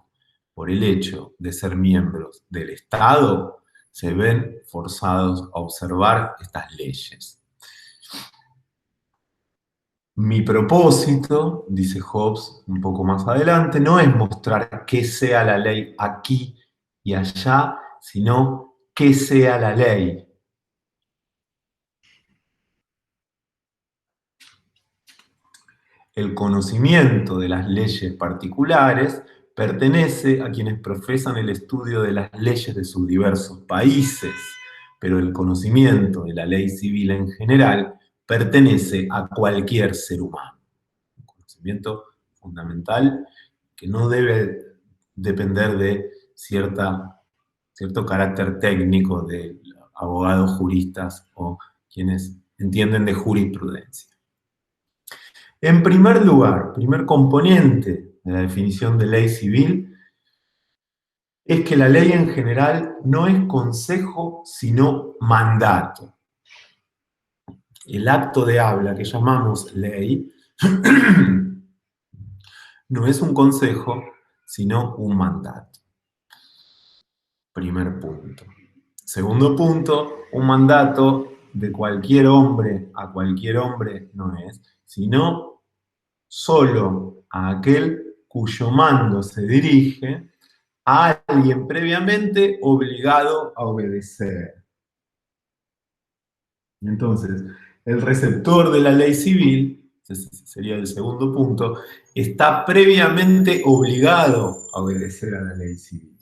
S1: Por el hecho de ser miembros del Estado, se ven forzados a observar estas leyes. Mi propósito, dice Hobbes un poco más adelante, no es mostrar qué sea la ley aquí y allá, sino qué sea la ley. El conocimiento de las leyes particulares pertenece a quienes profesan el estudio de las leyes de sus diversos países, pero el conocimiento de la ley civil en general pertenece a cualquier ser humano. Un conocimiento fundamental que no debe depender de cierto carácter técnico de abogados, juristas o quienes entienden de jurisprudencia. En primer lugar, primer componente de la definición de ley civil es que la ley en general no es consejo, sino mandato. El acto de habla que llamamos ley no es un consejo, sino un mandato. Primer punto. Segundo punto, un mandato de cualquier hombre a cualquier hombre no es, sino solo a aquel cuyo mando se dirige a alguien previamente obligado a obedecer. Entonces, el receptor de la ley civil, ese sería el segundo punto, está previamente obligado a obedecer a la ley civil.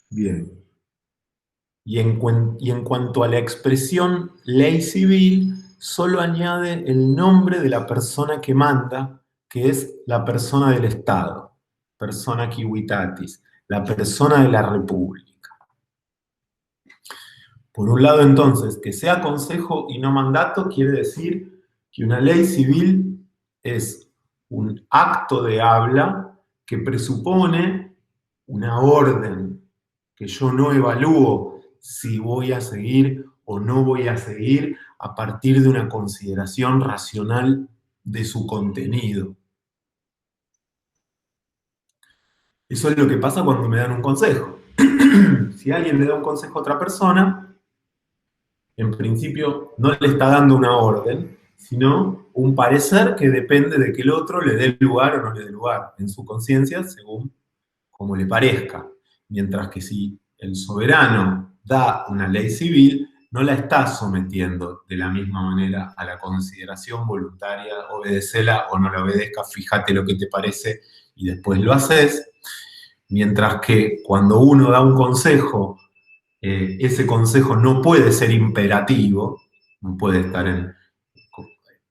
S1: Bien. Y en cuanto a la expresión ley civil, solo añade el nombre de la persona que manda, que es la persona del Estado, persona civitatis, la persona de la República. Por un lado, entonces, que sea consejo y no mandato quiere decir que una ley civil es un acto de habla que presupone una orden que yo no evalúo si voy a seguir o no voy a seguir a partir de una consideración racional de su contenido. Eso es lo que pasa cuando me dan un consejo. Si alguien le da un consejo a otra persona, en principio no le está dando una orden, sino un parecer que depende de que el otro le dé lugar o no le dé lugar en su conciencia según como le parezca. Mientras que si el soberano da una ley civil, no la está sometiendo de la misma manera a la consideración voluntaria, obedecela o no la obedezca, fíjate lo que te parece y después lo haces. Mientras que cuando uno da un consejo, ese consejo no puede ser imperativo, no puede estar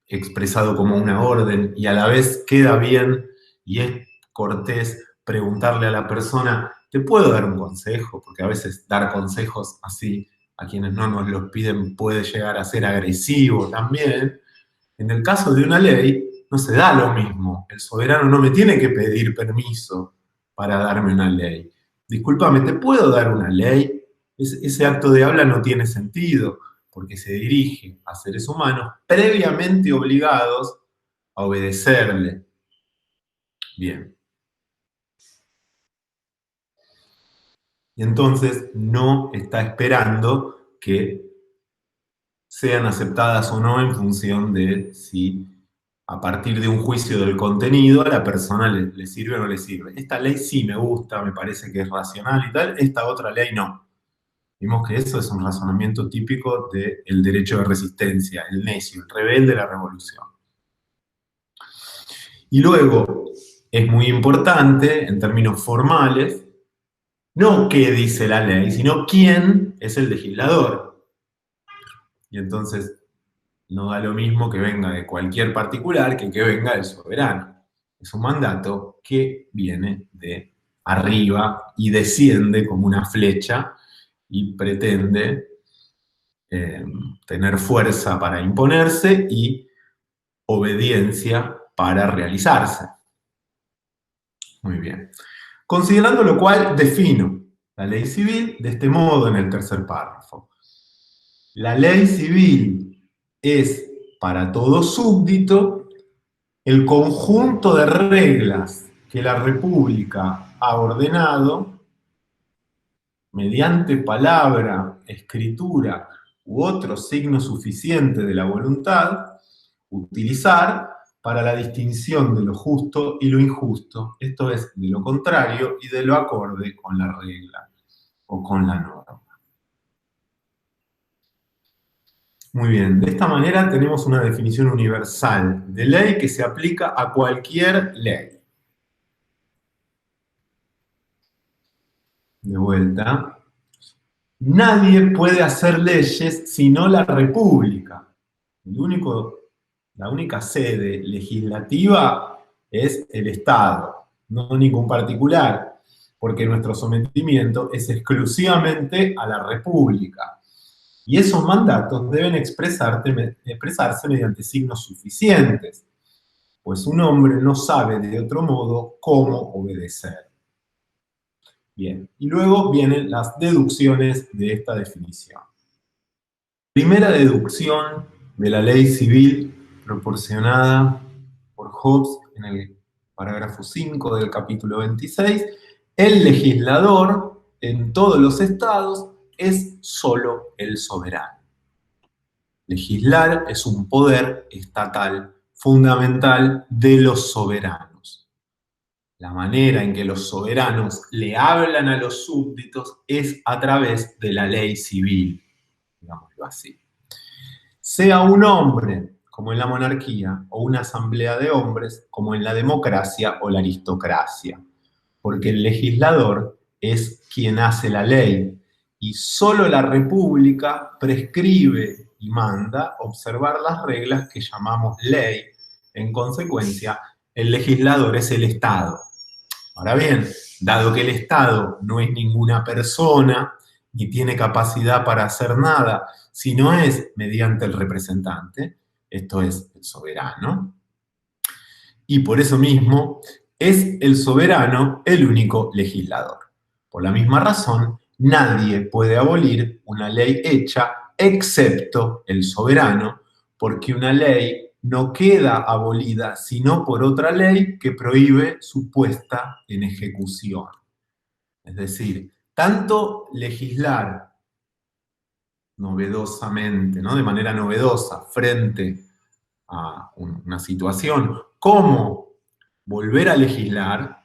S1: expresado como una orden y a la vez queda bien y es cortés preguntarle a la persona, ¿te puedo dar un consejo? Porque a veces dar consejos así a quienes no nos los piden puede llegar a ser agresivo también. En el caso de una ley no se da lo mismo. El soberano no me tiene que pedir permiso para darme una ley. Discúlpame, ¿te puedo dar una ley? Ese acto de habla no tiene sentido porque se dirige a seres humanos previamente obligados a obedecerle. Bien. Y entonces no está esperando que sean aceptadas o no en función de si a partir de un juicio del contenido a la persona le sirve o no le sirve. Esta ley sí me gusta, me parece que es racional y tal, esta otra ley no. Vimos que eso es un razonamiento típico del derecho de resistencia, el necio, el rebelde de la revolución. Y luego, es muy importante, en términos formales, no qué dice la ley, sino quién es el legislador. Y entonces, no da lo mismo que venga de cualquier particular que venga del soberano. Es un mandato que viene de arriba y desciende como una flecha y pretende tener fuerza para imponerse y obediencia para realizarse. Muy bien. Considerando lo cual, defino la ley civil de este modo en el tercer párrafo. La ley civil es para todo súbdito el conjunto de reglas que la República ha ordenado mediante palabra, escritura u otro signo suficiente de la voluntad, utilizar para la distinción de lo justo y lo injusto, esto es, de lo contrario y de lo acorde con la regla o con la norma. Muy bien, de esta manera tenemos una definición universal de ley que se aplica a cualquier ley. De vuelta. Nadie puede hacer leyes sino la República. La única sede legislativa es el Estado, no ningún particular, porque nuestro sometimiento es exclusivamente a la República. Y esos mandatos deben expresarse mediante signos suficientes, pues un hombre no sabe de otro modo cómo obedecer. Bien, y luego vienen las deducciones de esta definición. Primera deducción de la ley civil proporcionada por Hobbes en el parágrafo 5 del capítulo 26, el legislador en todos los estados es solo el soberano. Legislar es un poder estatal fundamental de los soberanos. La manera en que los soberanos le hablan a los súbditos es a través de la ley civil, digámoslo así. Sea un hombre, como en la monarquía, o una asamblea de hombres, como en la democracia o la aristocracia, porque el legislador es quien hace la ley, y solo la república prescribe y manda observar las reglas que llamamos ley. En consecuencia, el legislador es el Estado. Ahora bien, dado que el Estado no es ninguna persona, ni tiene capacidad para hacer nada si no es mediante el representante, esto es el soberano. Y por eso mismo es el soberano el único legislador. Por la misma razón, nadie puede abolir una ley hecha excepto el soberano, porque una ley no queda abolida sino por otra ley que prohíbe su puesta en ejecución. Es decir, tanto legislar novedosamente, ¿no? De manera novedosa frente a una situación, como volver a legislar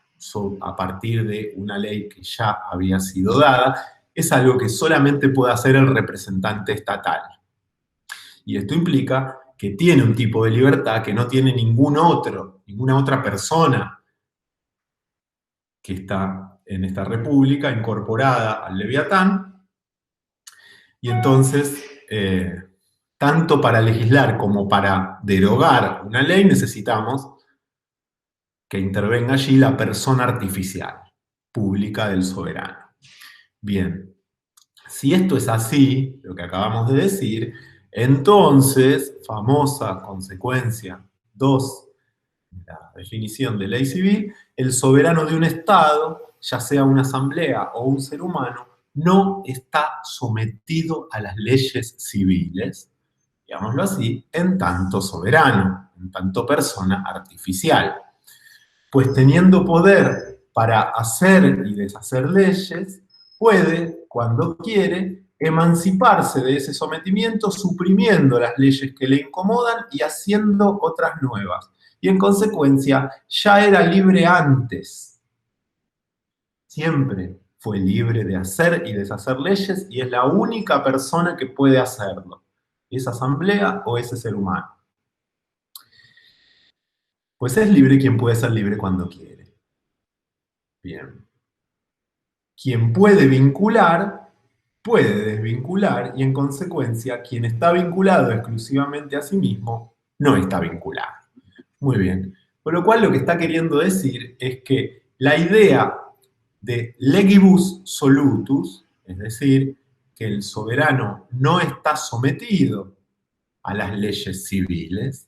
S1: a partir de una ley que ya había sido dada, es algo que solamente puede hacer el representante estatal. Y esto implica que tiene un tipo de libertad que no tiene ninguna otra persona que está en esta república incorporada al Leviatán. Y entonces, tanto para legislar como para derogar una ley necesitamos que intervenga allí la persona artificial pública del soberano. Bien, si esto es así, lo que acabamos de decir, entonces, famosa consecuencia 2 de la definición de ley civil, el soberano de un Estado, ya sea una asamblea o un ser humano, no está sometido a las leyes civiles, digámoslo así, en tanto soberano, en tanto persona artificial. Pues teniendo poder para hacer y deshacer leyes, puede, cuando quiere, emanciparse de ese sometimiento, suprimiendo las leyes que le incomodan y haciendo otras nuevas. Y en consecuencia, ya era libre antes. Siempre fue libre de hacer y deshacer leyes y es la única persona que puede hacerlo. Esa asamblea o ese ser humano. Pues es libre quien puede ser libre cuando quiere. Bien. Quien puede vincular, puede desvincular y en consecuencia quien está vinculado exclusivamente a sí mismo no está vinculado. Muy bien. Con lo cual lo que está queriendo decir es que la idea de legibus solutus, es decir, que el soberano no está sometido a las leyes civiles,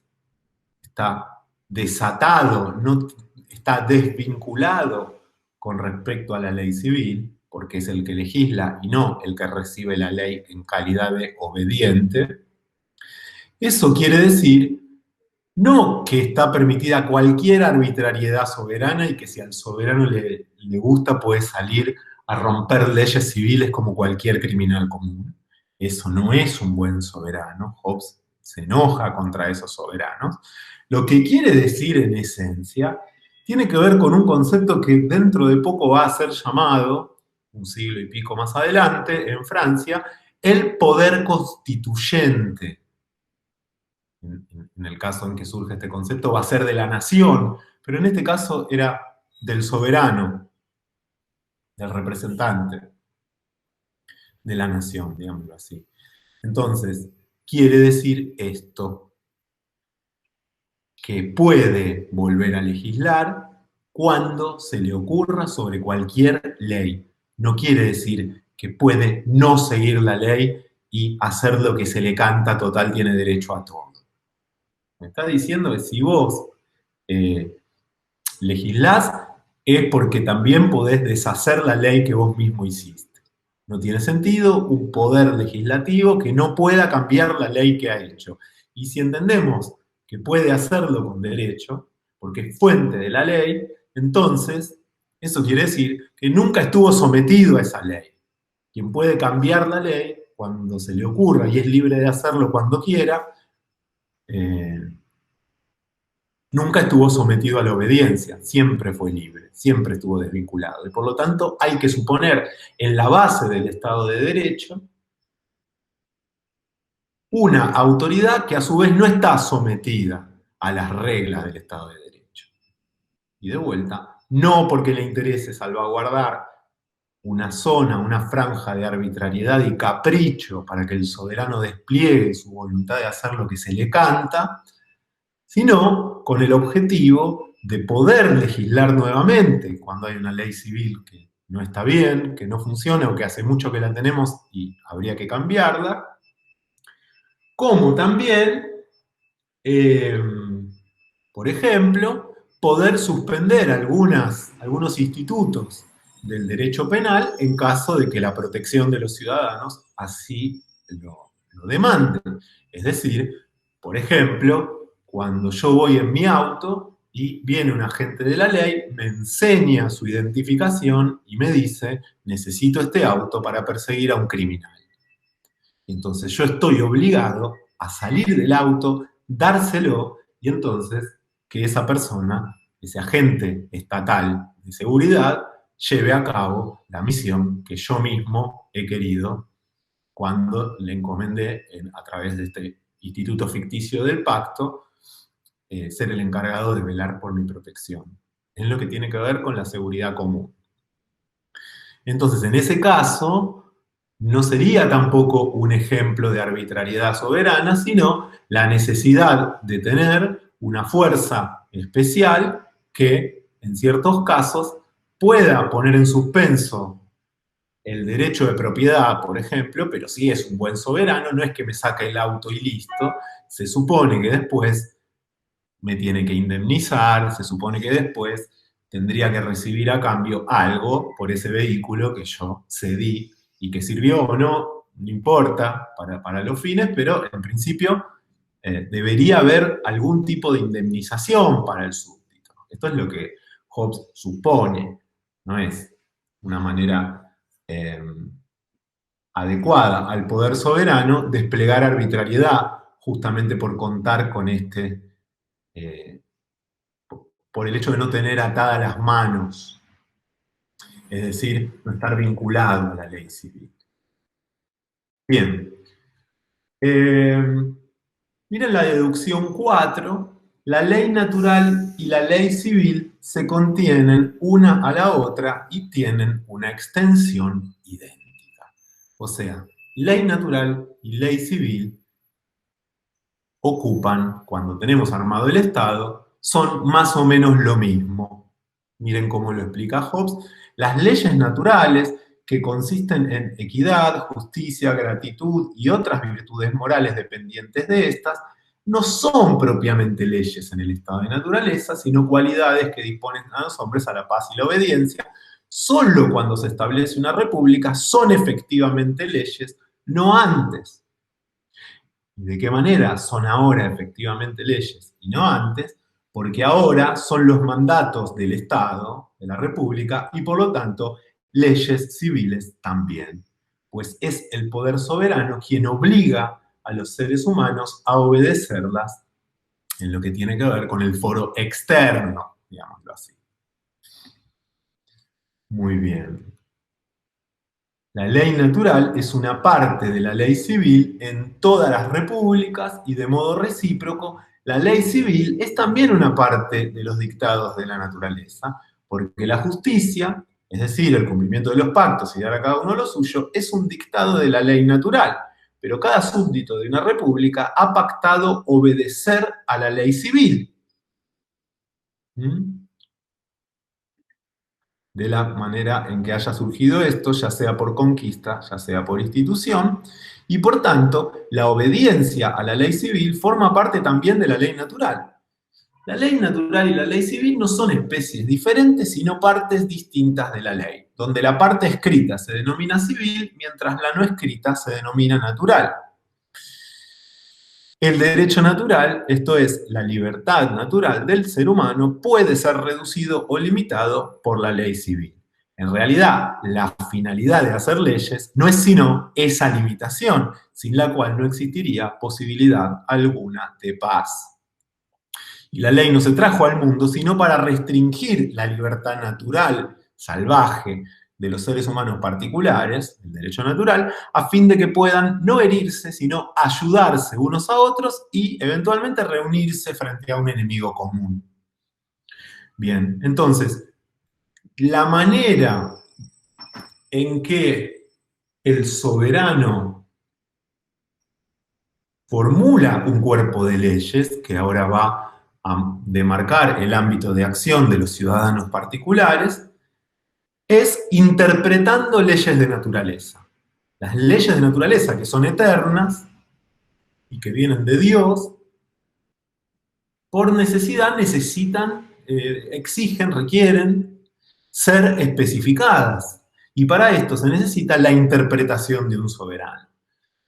S1: está desatado, no, está desvinculado con respecto a la ley civil, porque es el que legisla y no el que recibe la ley en calidad de obediente. Eso quiere decir no que está permitida cualquier arbitrariedad soberana y que si al soberano le gusta puede salir a romper leyes civiles como cualquier criminal común. Eso no es un buen soberano. Hobbes se enoja contra esos soberanos. Lo que quiere decir en esencia tiene que ver con un concepto que dentro de poco va a ser llamado, un siglo y pico más adelante, en Francia, el poder constituyente. En el caso en que surge este concepto, va a ser de la nación, pero en este caso era del soberano, del representante de la nación, digámoslo así. Entonces, quiere decir esto, que puede volver a legislar cuando se le ocurra sobre cualquier ley. No quiere decir que puede no seguir la ley y hacer lo que se le canta, total, tiene derecho a todo. Me está diciendo que si vos legislás es porque también podés deshacer la ley que vos mismo hiciste. No tiene sentido un poder legislativo que no pueda cambiar la ley que ha hecho. Y si entendemos que puede hacerlo con derecho, porque es fuente de la ley, entonces eso quiere decir que nunca estuvo sometido a esa ley. Quien puede cambiar la ley cuando se le ocurra y es libre de hacerlo cuando quiera, nunca estuvo sometido a la obediencia, siempre fue libre, siempre estuvo desvinculado. Y por lo tanto hay que suponer en la base del Estado de Derecho una autoridad que a su vez no está sometida a las reglas del Estado de Derecho. Y de vuelta, no porque le interese salvaguardar una zona, una franja de arbitrariedad y capricho para que el soberano despliegue su voluntad de hacer lo que se le canta, sino con el objetivo de poder legislar nuevamente cuando hay una ley civil que no está bien, que no funciona o que hace mucho que la tenemos y habría que cambiarla, como también, eh, por ejemplo, poder suspender algunos institutos del derecho penal en caso de que la protección de los ciudadanos así lo demanden. Es decir, por ejemplo, cuando yo voy en mi auto y viene un agente de la ley, me enseña su identificación y me dice, necesito este auto para perseguir a un criminal. Entonces yo estoy obligado a salir del auto, dárselo y entonces que esa persona, ese agente estatal de seguridad, lleve a cabo la misión que yo mismo he querido cuando le encomendé a través de este instituto ficticio del pacto ser el encargado de velar por mi protección. Es lo que tiene que ver con la seguridad común. Entonces, en ese caso, no sería tampoco un ejemplo de arbitrariedad soberana, sino la necesidad de tener una fuerza especial que, en ciertos casos, pueda poner en suspenso el derecho de propiedad, por ejemplo, pero si es un buen soberano, no es que me saque el auto y listo, se supone que después me tiene que indemnizar, se supone que después tendría que recibir a cambio algo por ese vehículo que yo cedí y que sirvió o no, no importa para los fines, pero en principio debería haber algún tipo de indemnización para el súbdito. Esto es lo que Hobbes supone, no es una manera adecuada al poder soberano desplegar arbitrariedad justamente por contar con eh, por el hecho de no tener atadas las manos, es decir, no estar vinculado a la ley civil. Bien. Miren la deducción 4. La ley natural y la ley civil se contienen una a la otra y tienen una extensión idéntica. O sea, ley natural y ley civil ocupan, cuando tenemos armado el Estado, son más o menos lo mismo. Miren cómo lo explica Hobbes. Las leyes naturales, que consisten en equidad, justicia, gratitud y otras virtudes morales dependientes de estas, no son propiamente leyes en el estado de naturaleza, sino cualidades que disponen a los hombres a la paz y la obediencia. Solo cuando se establece una república son efectivamente leyes, no antes. ¿Y de qué manera son ahora efectivamente leyes y no antes? Porque ahora son los mandatos del Estado, de la República, y por lo tanto leyes civiles también. Pues es el poder soberano quien obliga a los seres humanos a obedecerlas en lo que tiene que ver con el foro externo, digámoslo así. Muy bien. La ley natural es una parte de la ley civil en todas las repúblicas y de modo recíproco, la ley civil es también una parte de los dictados de la naturaleza, porque la justicia, es decir, el cumplimiento de los pactos y dar a cada uno lo suyo, es un dictado de la ley natural, pero cada súbdito de una república ha pactado obedecer a la ley civil. ¿Mm? De la manera en que haya surgido esto, ya sea por conquista, ya sea por institución, y por tanto, la obediencia a la ley civil forma parte también de la ley natural. La ley natural y la ley civil no son especies diferentes, sino partes distintas de la ley, donde la parte escrita se denomina civil, mientras la no escrita se denomina natural. El derecho natural, esto es, la libertad natural del ser humano, puede ser reducido o limitado por la ley civil. En realidad, la finalidad de hacer leyes no es sino esa limitación, sin la cual no existiría posibilidad alguna de paz. Y la ley no se trajo al mundo sino para restringir la libertad natural, salvaje, de los seres humanos particulares, el derecho natural, a fin de que puedan no herirse, sino ayudarse unos a otros y eventualmente reunirse frente a un enemigo común. Bien, entonces, la manera en que el soberano formula un cuerpo de leyes, que ahora va a demarcar el ámbito de acción de los ciudadanos particulares, es interpretando leyes de naturaleza. Las leyes de naturaleza que son eternas y que vienen de Dios, por necesidad necesitan, exigen, requieren ser especificadas. Y para esto se necesita la interpretación de un soberano.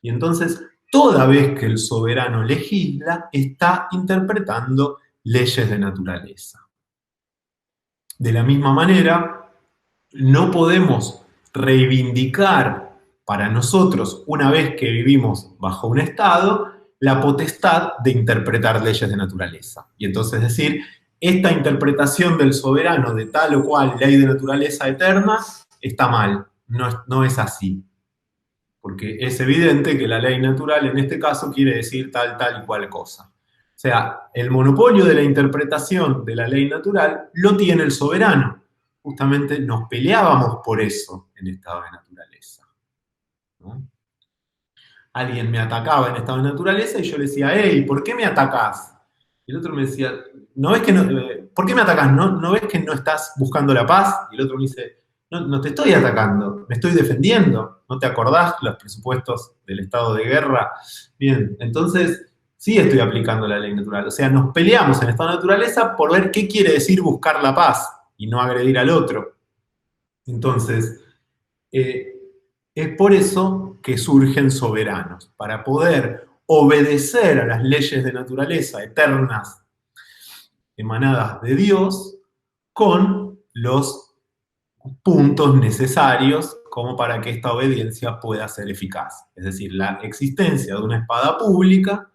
S1: Y entonces, toda vez que el soberano legisla, está interpretando leyes de naturaleza. De la misma manera, no podemos reivindicar para nosotros, una vez que vivimos bajo un Estado, la potestad de interpretar leyes de naturaleza. Y entonces decir, esta interpretación del soberano de tal o cual ley de naturaleza eterna está mal, no es así. Porque es evidente que la ley natural en este caso quiere decir tal y cual cosa. O sea, el monopolio de la interpretación de la ley natural lo tiene el soberano. Justamente nos peleábamos por eso en estado de naturaleza, ¿no? Alguien me atacaba en estado de naturaleza y yo le decía, hey, ¿por qué me atacás? Y el otro me decía, ¿no ves que no, ¿por qué me atacás? ¿No ves que no estás buscando la paz? Y el otro me dice, no te estoy atacando, me estoy defendiendo. ¿No te acordás los presupuestos del estado de guerra? Bien, entonces sí estoy aplicando la ley natural. O sea, nos peleamos en estado de naturaleza por ver qué quiere decir buscar la paz y no agredir al otro. Entonces, es por eso que surgen soberanos, para poder obedecer a las leyes de naturaleza eternas emanadas de Dios con los puntos necesarios como para que esta obediencia pueda ser eficaz. Es decir, la existencia de una espada pública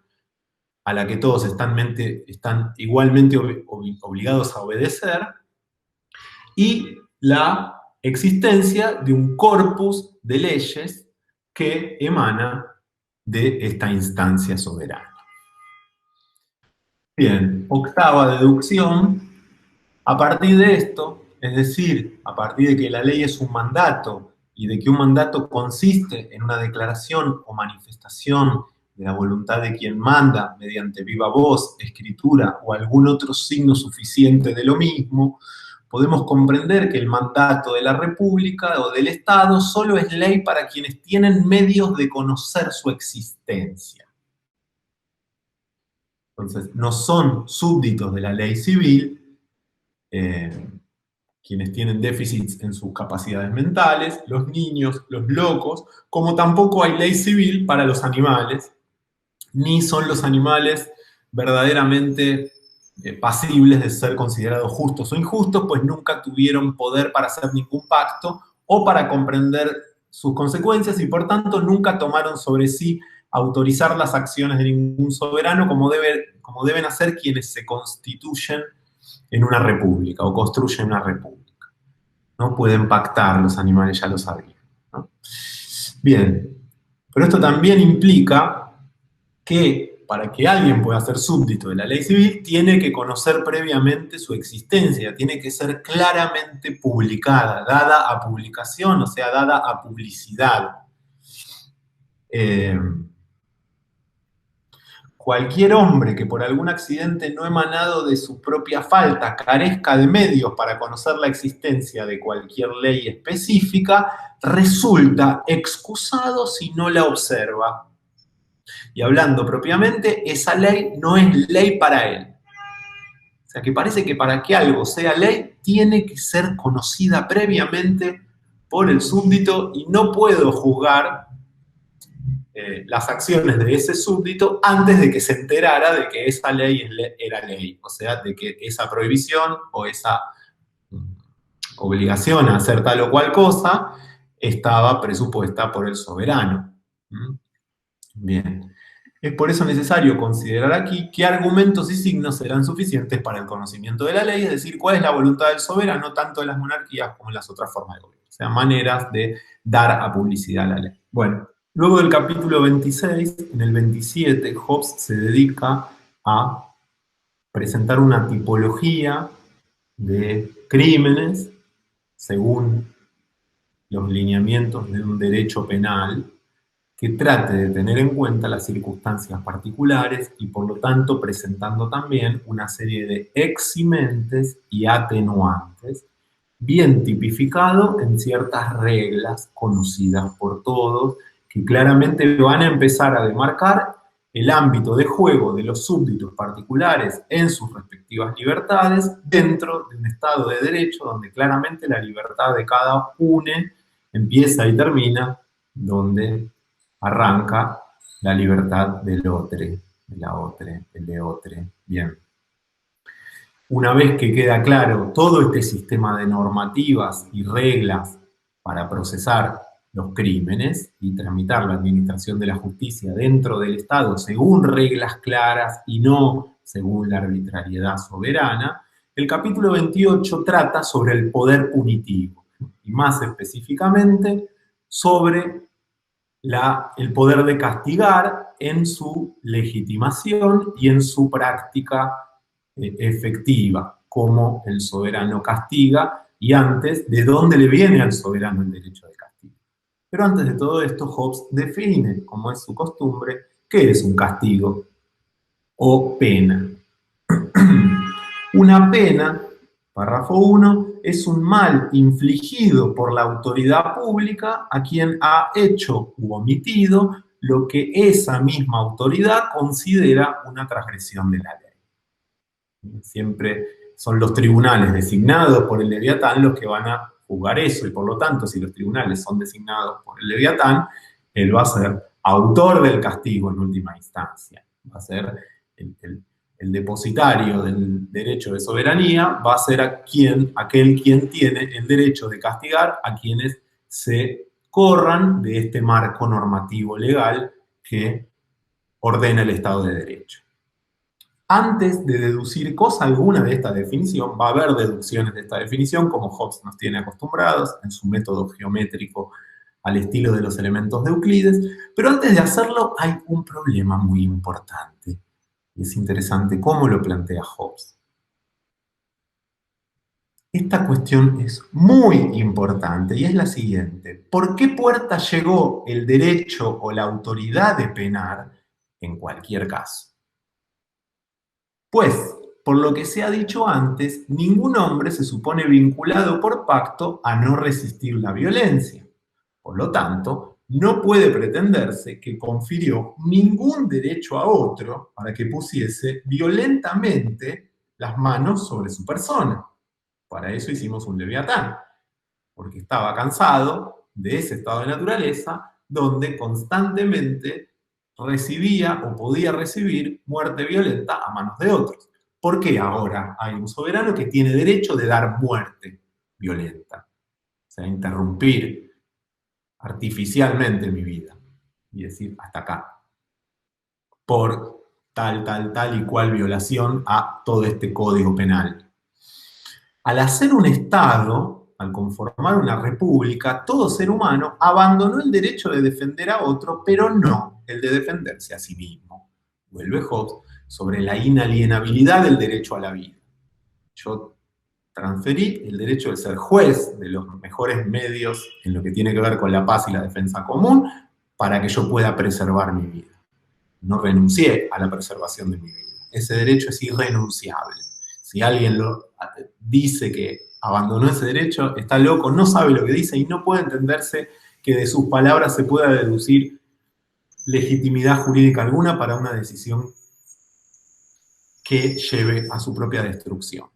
S1: a la que todos están igualmente obligados a obedecer, y la existencia de un corpus de leyes que emana de esta instancia soberana. Bien, octava deducción. A partir de esto, es decir, a partir de que la ley es un mandato y de que un mandato consiste en una declaración o manifestación de la voluntad de quien manda mediante viva voz, escritura o algún otro signo suficiente de lo mismo, podemos comprender que el mandato de la República o del Estado solo es ley para quienes tienen medios de conocer su existencia. Entonces, no son súbditos de la ley civil quienes tienen déficits en sus capacidades mentales, los niños, los locos, como tampoco hay ley civil para los animales, ni son los animales verdaderamente pasibles de ser considerados justos o injustos, pues nunca tuvieron poder para hacer ningún pacto o para comprender sus consecuencias y por tanto nunca tomaron sobre sí autorizar las acciones de ningún soberano como deben hacer quienes se constituyen en una república o construyen una república. No pueden pactar, los animales ya lo sabían, ¿no? Bien, pero esto también implica que para que alguien pueda ser súbdito de la ley civil, tiene que conocer previamente su existencia, tiene que ser claramente publicada, dada a publicación, o sea, dada a publicidad. Cualquier hombre que por algún accidente no emanado de su propia falta carezca de medios para conocer la existencia de cualquier ley específica, resulta excusado si no la observa. Y hablando propiamente, esa ley no es ley para él. O sea, que parece que para que algo sea ley, tiene que ser conocida previamente por el súbdito y no puedo juzgar las acciones de ese súbdito antes de que se enterara de que esa ley era ley. O sea, de que esa prohibición o esa obligación a hacer tal o cual cosa estaba presupuesta por el soberano. Bien. Es por eso necesario considerar aquí qué argumentos y signos serán suficientes para el conocimiento de la ley, es decir, cuál es la voluntad del soberano, tanto en las monarquías como en las otras formas de gobierno. O sea, maneras de dar a publicidad a la ley. Bueno, luego del capítulo 26, en el 27, Hobbes se dedica a presentar una tipología de crímenes según los lineamientos de un derecho penal que trate de tener en cuenta las circunstancias particulares y por lo tanto presentando también una serie de eximentes y atenuantes bien tipificado en ciertas reglas conocidas por todos, que claramente van a empezar a demarcar el ámbito de juego de los súbditos particulares en sus respectivas libertades dentro de un Estado de Derecho donde claramente la libertad de cada uno empieza y termina donde arranca la libertad del otro, de la otra, el de otro. Bien. Una vez que queda claro todo este sistema de normativas y reglas para procesar los crímenes y tramitar la administración de la justicia dentro del Estado según reglas claras y no según la arbitrariedad soberana, el capítulo 28 trata sobre el poder punitivo y más específicamente sobre el poder de castigar en su legitimación y en su práctica efectiva, cómo el soberano castiga y antes de dónde le viene al soberano el derecho de castigo. Pero antes de todo esto, Hobbes define, como es su costumbre, qué es un castigo o pena. Una pena, párrafo 1, es un mal infligido por la autoridad pública a quien ha hecho u omitido lo que esa misma autoridad considera una transgresión de la ley. Siempre son los tribunales designados por el Leviatán los que van a juzgar eso, y por lo tanto, si los tribunales son designados por el Leviatán, él va a ser autor del castigo en última instancia. Va a ser el depositario del derecho de soberanía, va a ser aquel quien tiene el derecho de castigar a quienes se corran de este marco normativo legal que ordena el Estado de Derecho. Antes de deducir cosa alguna de esta definición, va a haber deducciones de esta definición, como Hobbes nos tiene acostumbrados en su método geométrico al estilo de los elementos de Euclides, pero antes de hacerlo hay un problema muy importante. Y es interesante cómo lo plantea Hobbes. Esta cuestión es muy importante y es la siguiente. ¿Por qué puerta llegó el derecho o la autoridad de penar en cualquier caso? Pues, por lo que se ha dicho antes, ningún hombre se supone vinculado por pacto a no resistir la violencia. Por lo tanto, no puede pretenderse que confirió ningún derecho a otro para que pusiese violentamente las manos sobre su persona. Para eso hicimos un Leviatán, porque estaba cansado de ese estado de naturaleza donde constantemente recibía o podía recibir muerte violenta a manos de otros. ¿Por qué ahora hay un soberano que tiene derecho de dar muerte violenta? O sea, interrumpir artificialmente mi vida y decir hasta acá, por tal y cual violación a todo este código penal. Al hacer un Estado, al conformar una república, todo ser humano abandonó el derecho de defender a otro, pero no el de defenderse a sí mismo. Vuelve Hobbes sobre la inalienabilidad del derecho a la vida. Yo transferí el derecho de ser juez de los mejores medios en lo que tiene que ver con la paz y la defensa común para que yo pueda preservar mi vida. No renuncié a la preservación de mi vida. Ese derecho es irrenunciable. Si alguien dice que abandonó ese derecho, está loco, no sabe lo que dice y no puede entenderse que de sus palabras se pueda deducir legitimidad jurídica alguna para una decisión que lleve a su propia destrucción.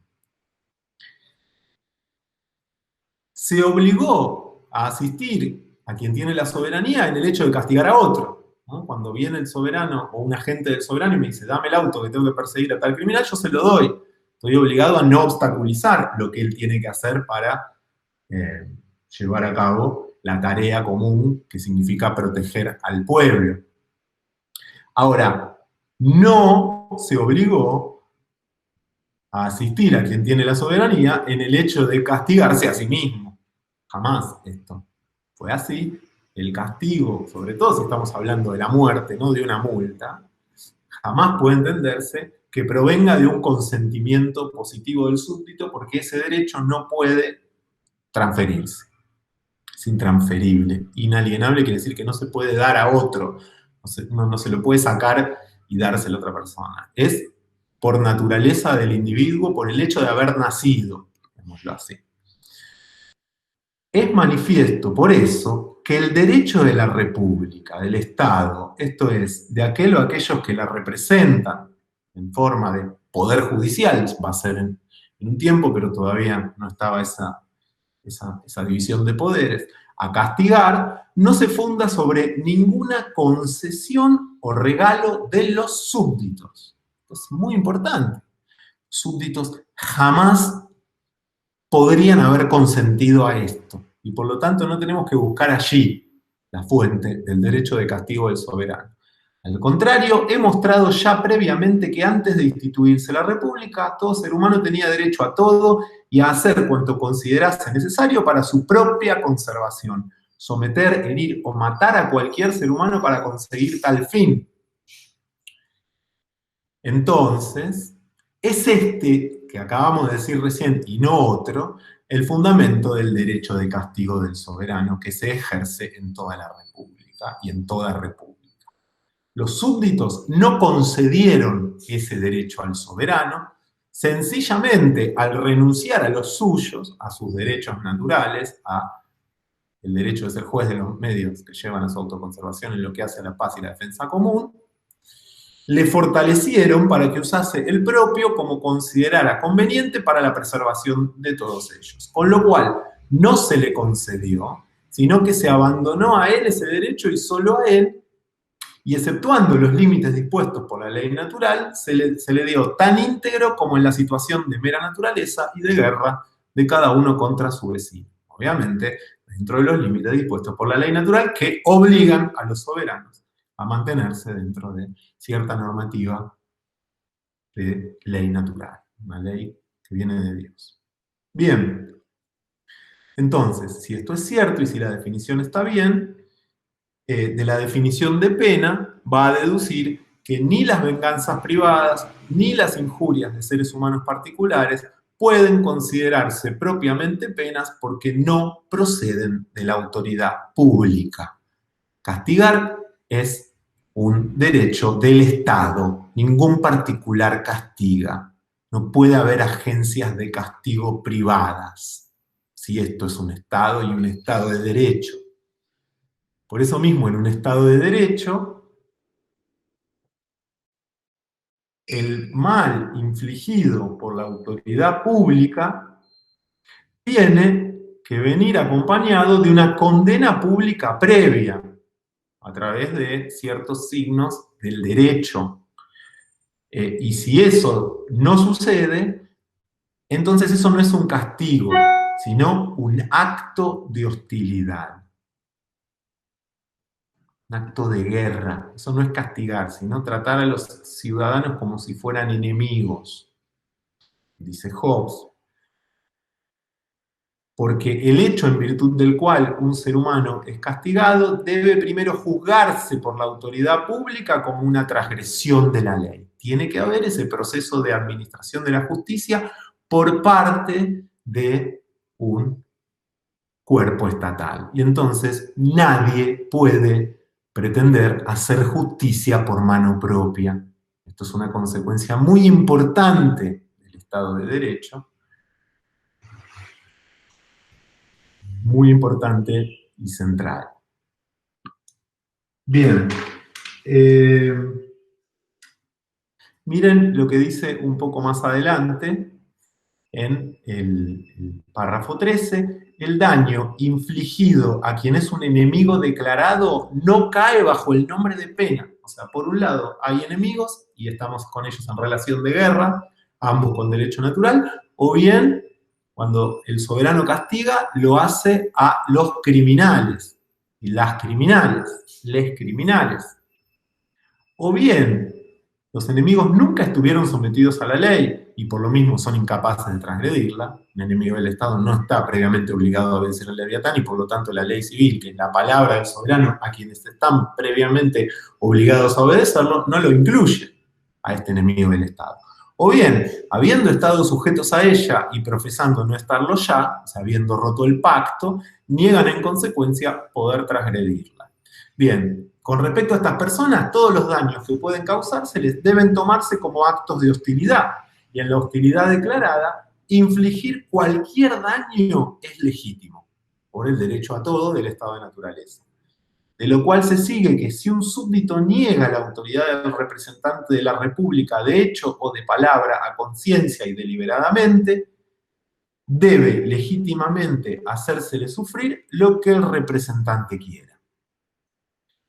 S1: Se obligó a asistir a quien tiene la soberanía en el hecho de castigar a otro, ¿no? Cuando viene el soberano o un agente del soberano y me dice, dame el auto que tengo que perseguir a tal criminal, yo se lo doy. Estoy obligado a no obstaculizar lo que él tiene que hacer para llevar a cabo la tarea común que significa proteger al pueblo. Ahora, no se obligó a asistir a quien tiene la soberanía en el hecho de castigarse a sí mismo. Jamás esto fue así. El castigo, sobre todo si estamos hablando de la muerte, no de una multa, jamás puede entenderse que provenga de un consentimiento positivo del súbdito, porque ese derecho no puede transferirse. Es intransferible. Inalienable quiere decir que no se puede dar a otro, no se lo puede sacar y dárselo a otra persona. Es por naturaleza del individuo, por el hecho de haber nacido, digámoslo así. Es manifiesto por eso que el derecho de la República, del Estado, esto es, de aquel o aquellos que la representan en forma de poder judicial, va a ser en un tiempo, pero todavía no estaba esa división de poderes, a castigar, no se funda sobre ninguna concesión o regalo de los súbditos. Es muy importante. Súbditos jamás podrían haber consentido a esto. Y por lo tanto no tenemos que buscar allí la fuente del derecho de castigo del soberano. Al contrario, he mostrado ya previamente que antes de instituirse la República, todo ser humano tenía derecho a todo y a hacer cuanto considerase necesario para su propia conservación. Someter, herir o matar a cualquier ser humano para conseguir tal fin. Entonces, es este que acabamos de decir recién y no otro, el fundamento del derecho de castigo del soberano que se ejerce en toda la República y en toda República. Los súbditos no concedieron ese derecho al soberano, sencillamente al renunciar a los suyos, a sus derechos naturales, a el derecho de ser juez de los medios que llevan a su autoconservación en lo que hace a la paz y la defensa común, le fortalecieron para que usase el propio como considerara conveniente para la preservación de todos ellos. Con lo cual, no se le concedió, sino que se abandonó a él ese derecho y solo a él, y exceptuando los límites dispuestos por la ley natural, se le dio tan íntegro como en la situación de mera naturaleza y de guerra de cada uno contra su vecino. Obviamente, dentro de los límites dispuestos por la ley natural que obligan a los soberanos a mantenerse dentro de cierta normativa de ley natural, una ley que viene de Dios. Bien, entonces, si esto es cierto y si la definición está bien, de la definición de pena va a deducir que ni las venganzas privadas ni las injurias de seres humanos particulares pueden considerarse propiamente penas porque no proceden de la autoridad pública. Castigar es un derecho del Estado, ningún particular castiga. No puede haber agencias de castigo privadas, si esto es un Estado y un Estado de derecho. Por eso mismo, en un Estado de derecho, el mal infligido por la autoridad pública tiene que venir acompañado de una condena pública previa, a través de ciertos signos del derecho. Y si eso no sucede, entonces eso no es un castigo, sino un acto de hostilidad. Un acto de guerra. Eso no es castigar, sino tratar a los ciudadanos como si fueran enemigos. Dice Hobbes. Porque el hecho en virtud del cual un ser humano es castigado debe primero juzgarse por la autoridad pública como una transgresión de la ley. Tiene que haber ese proceso de administración de la justicia por parte de un cuerpo estatal. Y entonces nadie puede pretender hacer justicia por mano propia. Esto es una consecuencia muy importante del Estado de Derecho, muy importante y central. Bien, miren lo que dice un poco más adelante en el párrafo 13. El daño infligido a quien es un enemigo declarado no cae bajo el nombre de pena. O sea, por un lado hay enemigos y estamos con ellos en relación de guerra, ambos con derecho natural, o bien cuando el soberano castiga lo hace a los criminales y las criminales, les criminales. O bien los enemigos nunca estuvieron sometidos a la ley y por lo mismo son incapaces de transgredirla. Un enemigo del Estado no está previamente obligado a obedecer al Leviatán y por lo tanto la ley civil, que es la palabra del soberano a quienes están previamente obligados a obedecerlo, no lo incluye a este enemigo del Estado. O bien, habiendo estado sujetos a ella y profesando no estarlo ya, o sea, habiendo roto el pacto, niegan en consecuencia poder transgredirla. Bien, con respecto a estas personas, todos los daños que pueden causárseles deben tomarse como actos de hostilidad. Y en la hostilidad declarada, infligir cualquier daño es legítimo. por el derecho a todo del estado de naturaleza. De lo cual se sigue que si un súbdito niega la autoridad del representante de la República de hecho o de palabra a conciencia y deliberadamente, debe legítimamente hacérsele sufrir lo que el representante quiera.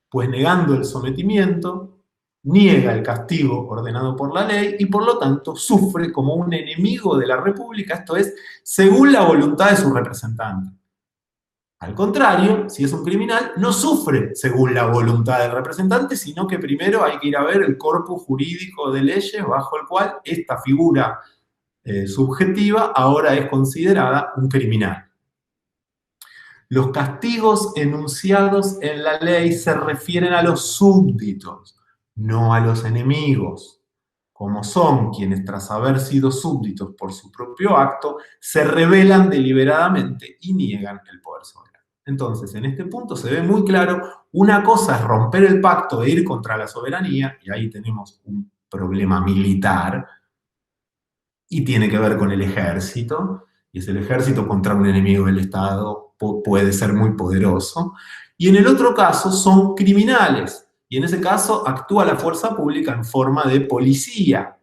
S1: Pues negando el sometimiento, niega el castigo ordenado por la ley y por lo tanto sufre como un enemigo de la República, esto es, según la voluntad de su representante. Al contrario, si es un criminal, no sufre según la voluntad del representante, sino que primero hay que ir a ver el corpus jurídico de leyes bajo el cual esta figura subjetiva ahora es considerada un criminal. Los castigos enunciados en la ley se refieren a los súbditos, no a los enemigos, como son quienes tras haber sido súbditos por su propio acto, se rebelan deliberadamente y niegan el poder soberano. Entonces, en este punto se ve muy claro, una cosa es romper el pacto e ir contra la soberanía, y ahí tenemos un problema militar, y tiene que ver con el ejército, y es el ejército contra un enemigo del Estado, puede ser muy poderoso. Y en el otro caso son criminales, y en ese caso actúa la fuerza pública en forma de policía,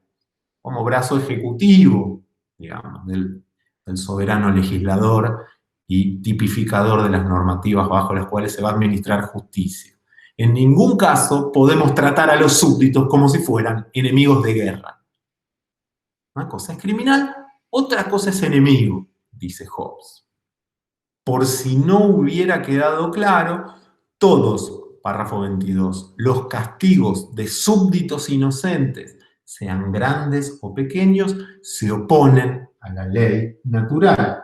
S1: como brazo ejecutivo, digamos, del soberano legislador y tipificador de las normativas bajo las cuales se va a administrar justicia. En ningún caso podemos tratar a los súbditos como si fueran enemigos de guerra. Una cosa es criminal, otra cosa es enemigo, dice Hobbes. Por si no hubiera quedado claro, todos, párrafo 22, los castigos de súbditos inocentes, sean grandes o pequeños, se oponen a la ley natural.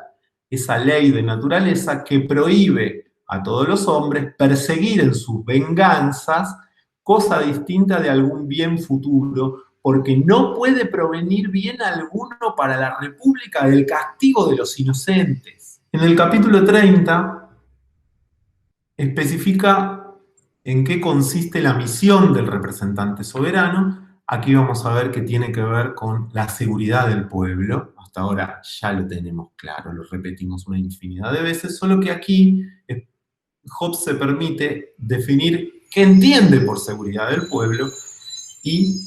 S1: Esa ley de naturaleza que prohíbe a todos los hombres perseguir en sus venganzas cosa distinta de algún bien futuro, porque no puede provenir bien alguno para la República del castigo de los inocentes. En el capítulo 30 especifica en qué consiste la misión del representante soberano. Aquí vamos a ver que tiene que ver con la seguridad del pueblo. Hasta ahora ya lo tenemos claro, lo repetimos una infinidad de veces, solo que aquí Hobbes se permite definir qué entiende por seguridad del pueblo y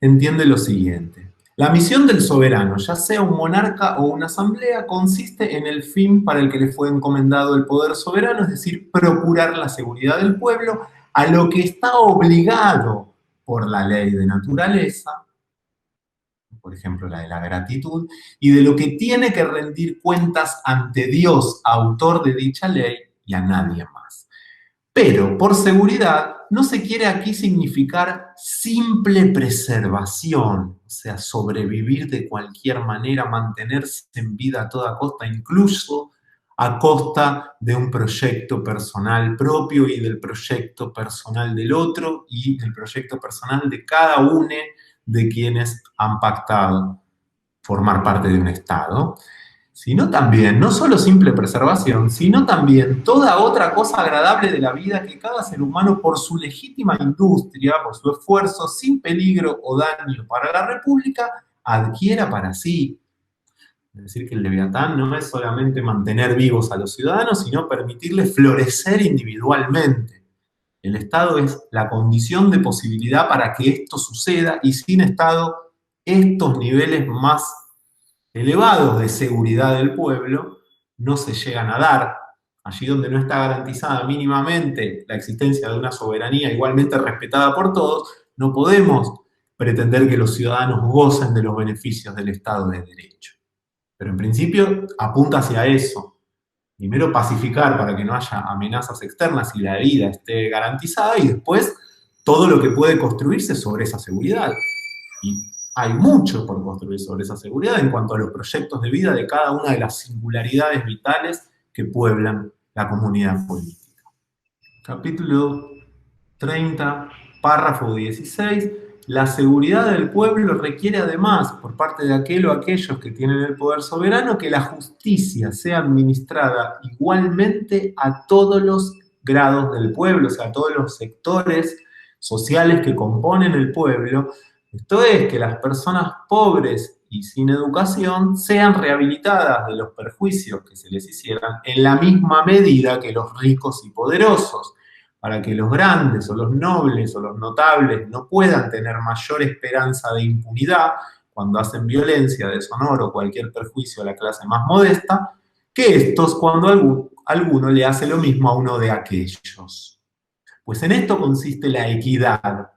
S1: entiende lo siguiente. La misión del soberano, ya sea un monarca o una asamblea, consiste en el fin para el que le fue encomendado el poder soberano, es decir, procurar la seguridad del pueblo, a lo que está obligado por la ley de naturaleza, por ejemplo la de la gratitud, y de lo que tiene que rendir cuentas ante Dios, autor de dicha ley, y a nadie más. Pero, por seguridad, no se quiere aquí significar simple preservación, o sea, sobrevivir de cualquier manera, mantenerse en vida a toda costa, incluso a costa de un proyecto personal propio y del proyecto personal del otro y del proyecto personal de cada uno de quienes han pactado formar parte de un Estado, sino también, no solo simple preservación, sino también toda otra cosa agradable de la vida que cada ser humano, por su legítima industria, por su esfuerzo, sin peligro o daño para la República, adquiera para sí. Es decir, que el Leviatán no es solamente mantener vivos a los ciudadanos, sino permitirles florecer individualmente. El Estado es la condición de posibilidad para que esto suceda, y sin Estado, estos niveles más elevados de seguridad del pueblo no se llegan a dar. Allí donde no está garantizada mínimamente la existencia de una soberanía igualmente respetada por todos, no podemos pretender que los ciudadanos gocen de los beneficios del Estado de Derecho. Pero en principio apunta hacia eso. Primero pacificar para que no haya amenazas externas y la vida esté garantizada, y después todo lo que puede construirse sobre esa seguridad. Y hay mucho por construir sobre esa seguridad en cuanto a los proyectos de vida de cada una de las singularidades vitales que pueblan la comunidad política. Capítulo 30, párrafo 16. La seguridad del pueblo requiere además, por parte de aquel o aquellos que tienen el poder soberano, que la justicia sea administrada igualmente a todos los grados del pueblo, o sea, a todos los sectores sociales que componen el pueblo. Esto es, que las personas pobres y sin educación sean rehabilitadas de los perjuicios que se les hicieran en la misma medida que los ricos y poderosos, para que los grandes o los nobles o los notables no puedan tener mayor esperanza de impunidad cuando hacen violencia, deshonor o cualquier perjuicio a la clase más modesta, que estos cuando alguno le hace lo mismo a uno de aquellos. Pues en esto consiste la equidad.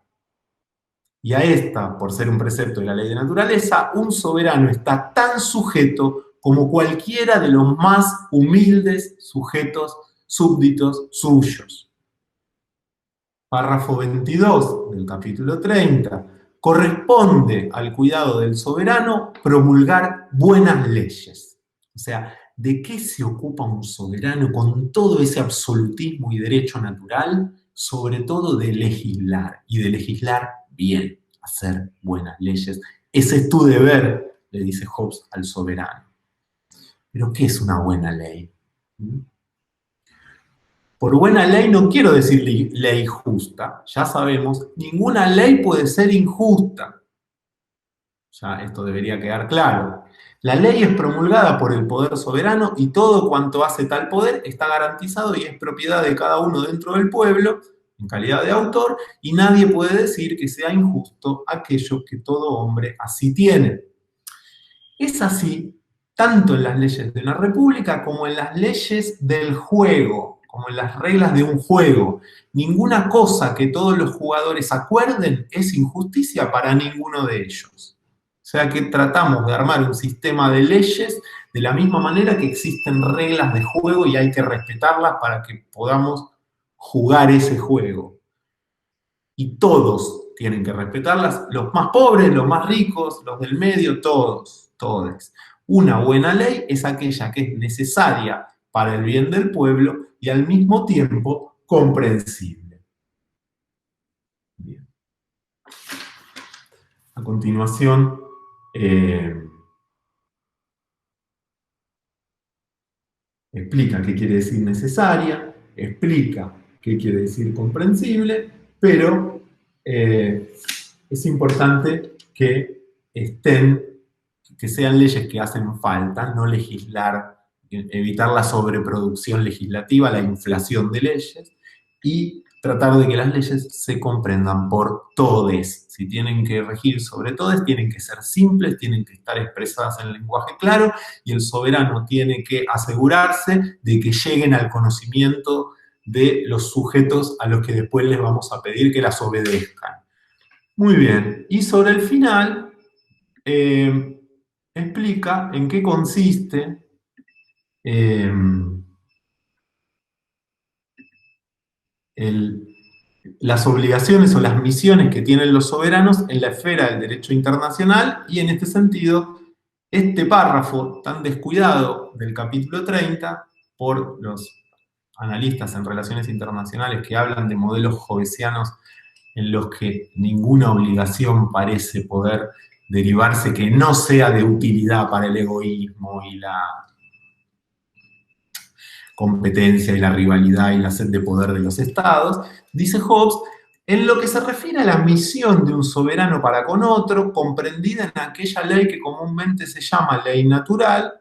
S1: Y a esta, por ser un precepto de la ley de naturaleza, un soberano está tan sujeto como cualquiera de los más humildes sujetos súbditos suyos. Párrafo 22 del capítulo 30. Corresponde al cuidado del soberano promulgar buenas leyes. O sea, ¿de qué se ocupa un soberano con todo ese absolutismo y derecho natural? Sobre todo de legislar, y de legislar bien, hacer buenas leyes. Ese es tu deber, le dice Hobbes al soberano. ¿Pero qué es una buena ley? Por buena ley no quiero decir ley justa, ya sabemos, ninguna ley puede ser injusta. Ya esto debería quedar claro. La ley es promulgada por el poder soberano y todo cuanto hace tal poder está garantizado y es propiedad de cada uno dentro del pueblo, en calidad de autor, y nadie puede decir que sea injusto aquello que todo hombre así tiene. Es así tanto en las leyes de una república como en las leyes del juego, como en las reglas de un juego. Ninguna cosa que todos los jugadores acuerden es injusticia para ninguno de ellos. O sea que tratamos de armar un sistema de leyes de la misma manera que existen reglas de juego y hay que respetarlas para que podamos jugar ese juego. Y todos tienen que respetarlas, los más pobres, los más ricos, los del medio, todos. Una buena ley es aquella que es necesaria para el bien del pueblo y al mismo tiempo comprensible. Bien. A continuación, explica qué quiere decir necesaria, explica qué quiere decir comprensible, pero es importante que sean leyes que hacen falta, no legislar, evitar la sobreproducción legislativa, la inflación de leyes, y tratar de que las leyes se comprendan por todes. Si tienen que regir sobre todes, tienen que ser simples, tienen que estar expresadas en lenguaje claro, y el soberano tiene que asegurarse de que lleguen al conocimiento de los sujetos a los que después les vamos a pedir que las obedezcan. Muy bien, y sobre el final explica en qué consiste las obligaciones o las misiones que tienen los soberanos en la esfera del derecho internacional, y en este sentido, este párrafo tan descuidado del capítulo 30 por los analistas en relaciones internacionales que hablan de modelos hobbesianos en los que ninguna obligación parece poder derivarse que no sea de utilidad para el egoísmo y la competencia y la rivalidad y la sed de poder de los estados, dice Hobbes, en lo que se refiere a la misión de un soberano para con otro, comprendida en aquella ley que comúnmente se llama ley natural,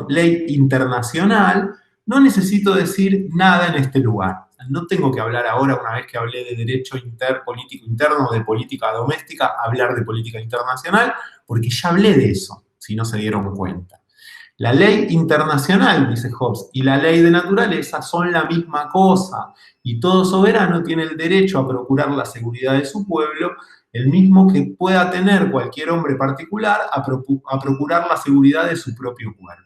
S1: ley internacional, no necesito decir nada en este lugar. No tengo que hablar ahora, una vez que hablé de derecho político interno o de política doméstica, hablar de política internacional, porque ya hablé de eso, si no se dieron cuenta. La ley internacional, dice Hobbes, y la ley de naturaleza son la misma cosa, y todo soberano tiene el derecho a procurar la seguridad de su pueblo, el mismo que pueda tener cualquier hombre particular a procurar la seguridad de su propio cuerpo.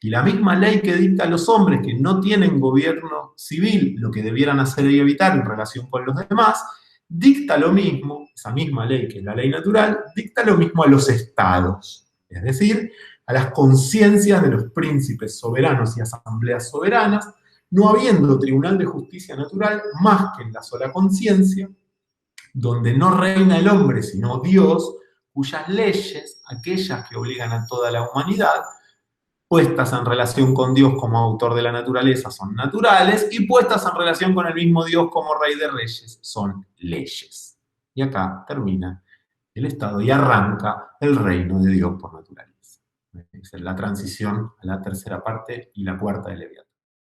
S1: Y la misma ley que dicta a los hombres que no tienen gobierno civil lo que debieran hacer y evitar en relación con los demás, dicta lo mismo, esa misma ley que es la ley natural, dicta lo mismo a los estados. Es decir, a las conciencias de los príncipes soberanos y asambleas soberanas, no habiendo tribunal de justicia natural más que en la sola conciencia, donde no reina el hombre sino Dios, cuyas leyes, aquellas que obligan a toda la humanidad, puestas en relación con Dios como autor de la naturaleza, son naturales, y puestas en relación con el mismo Dios como Rey de Reyes, son leyes. Y acá termina el Estado y arranca el reino de Dios por naturaleza. Es la transición a la tercera parte y la cuarta de Leviatán.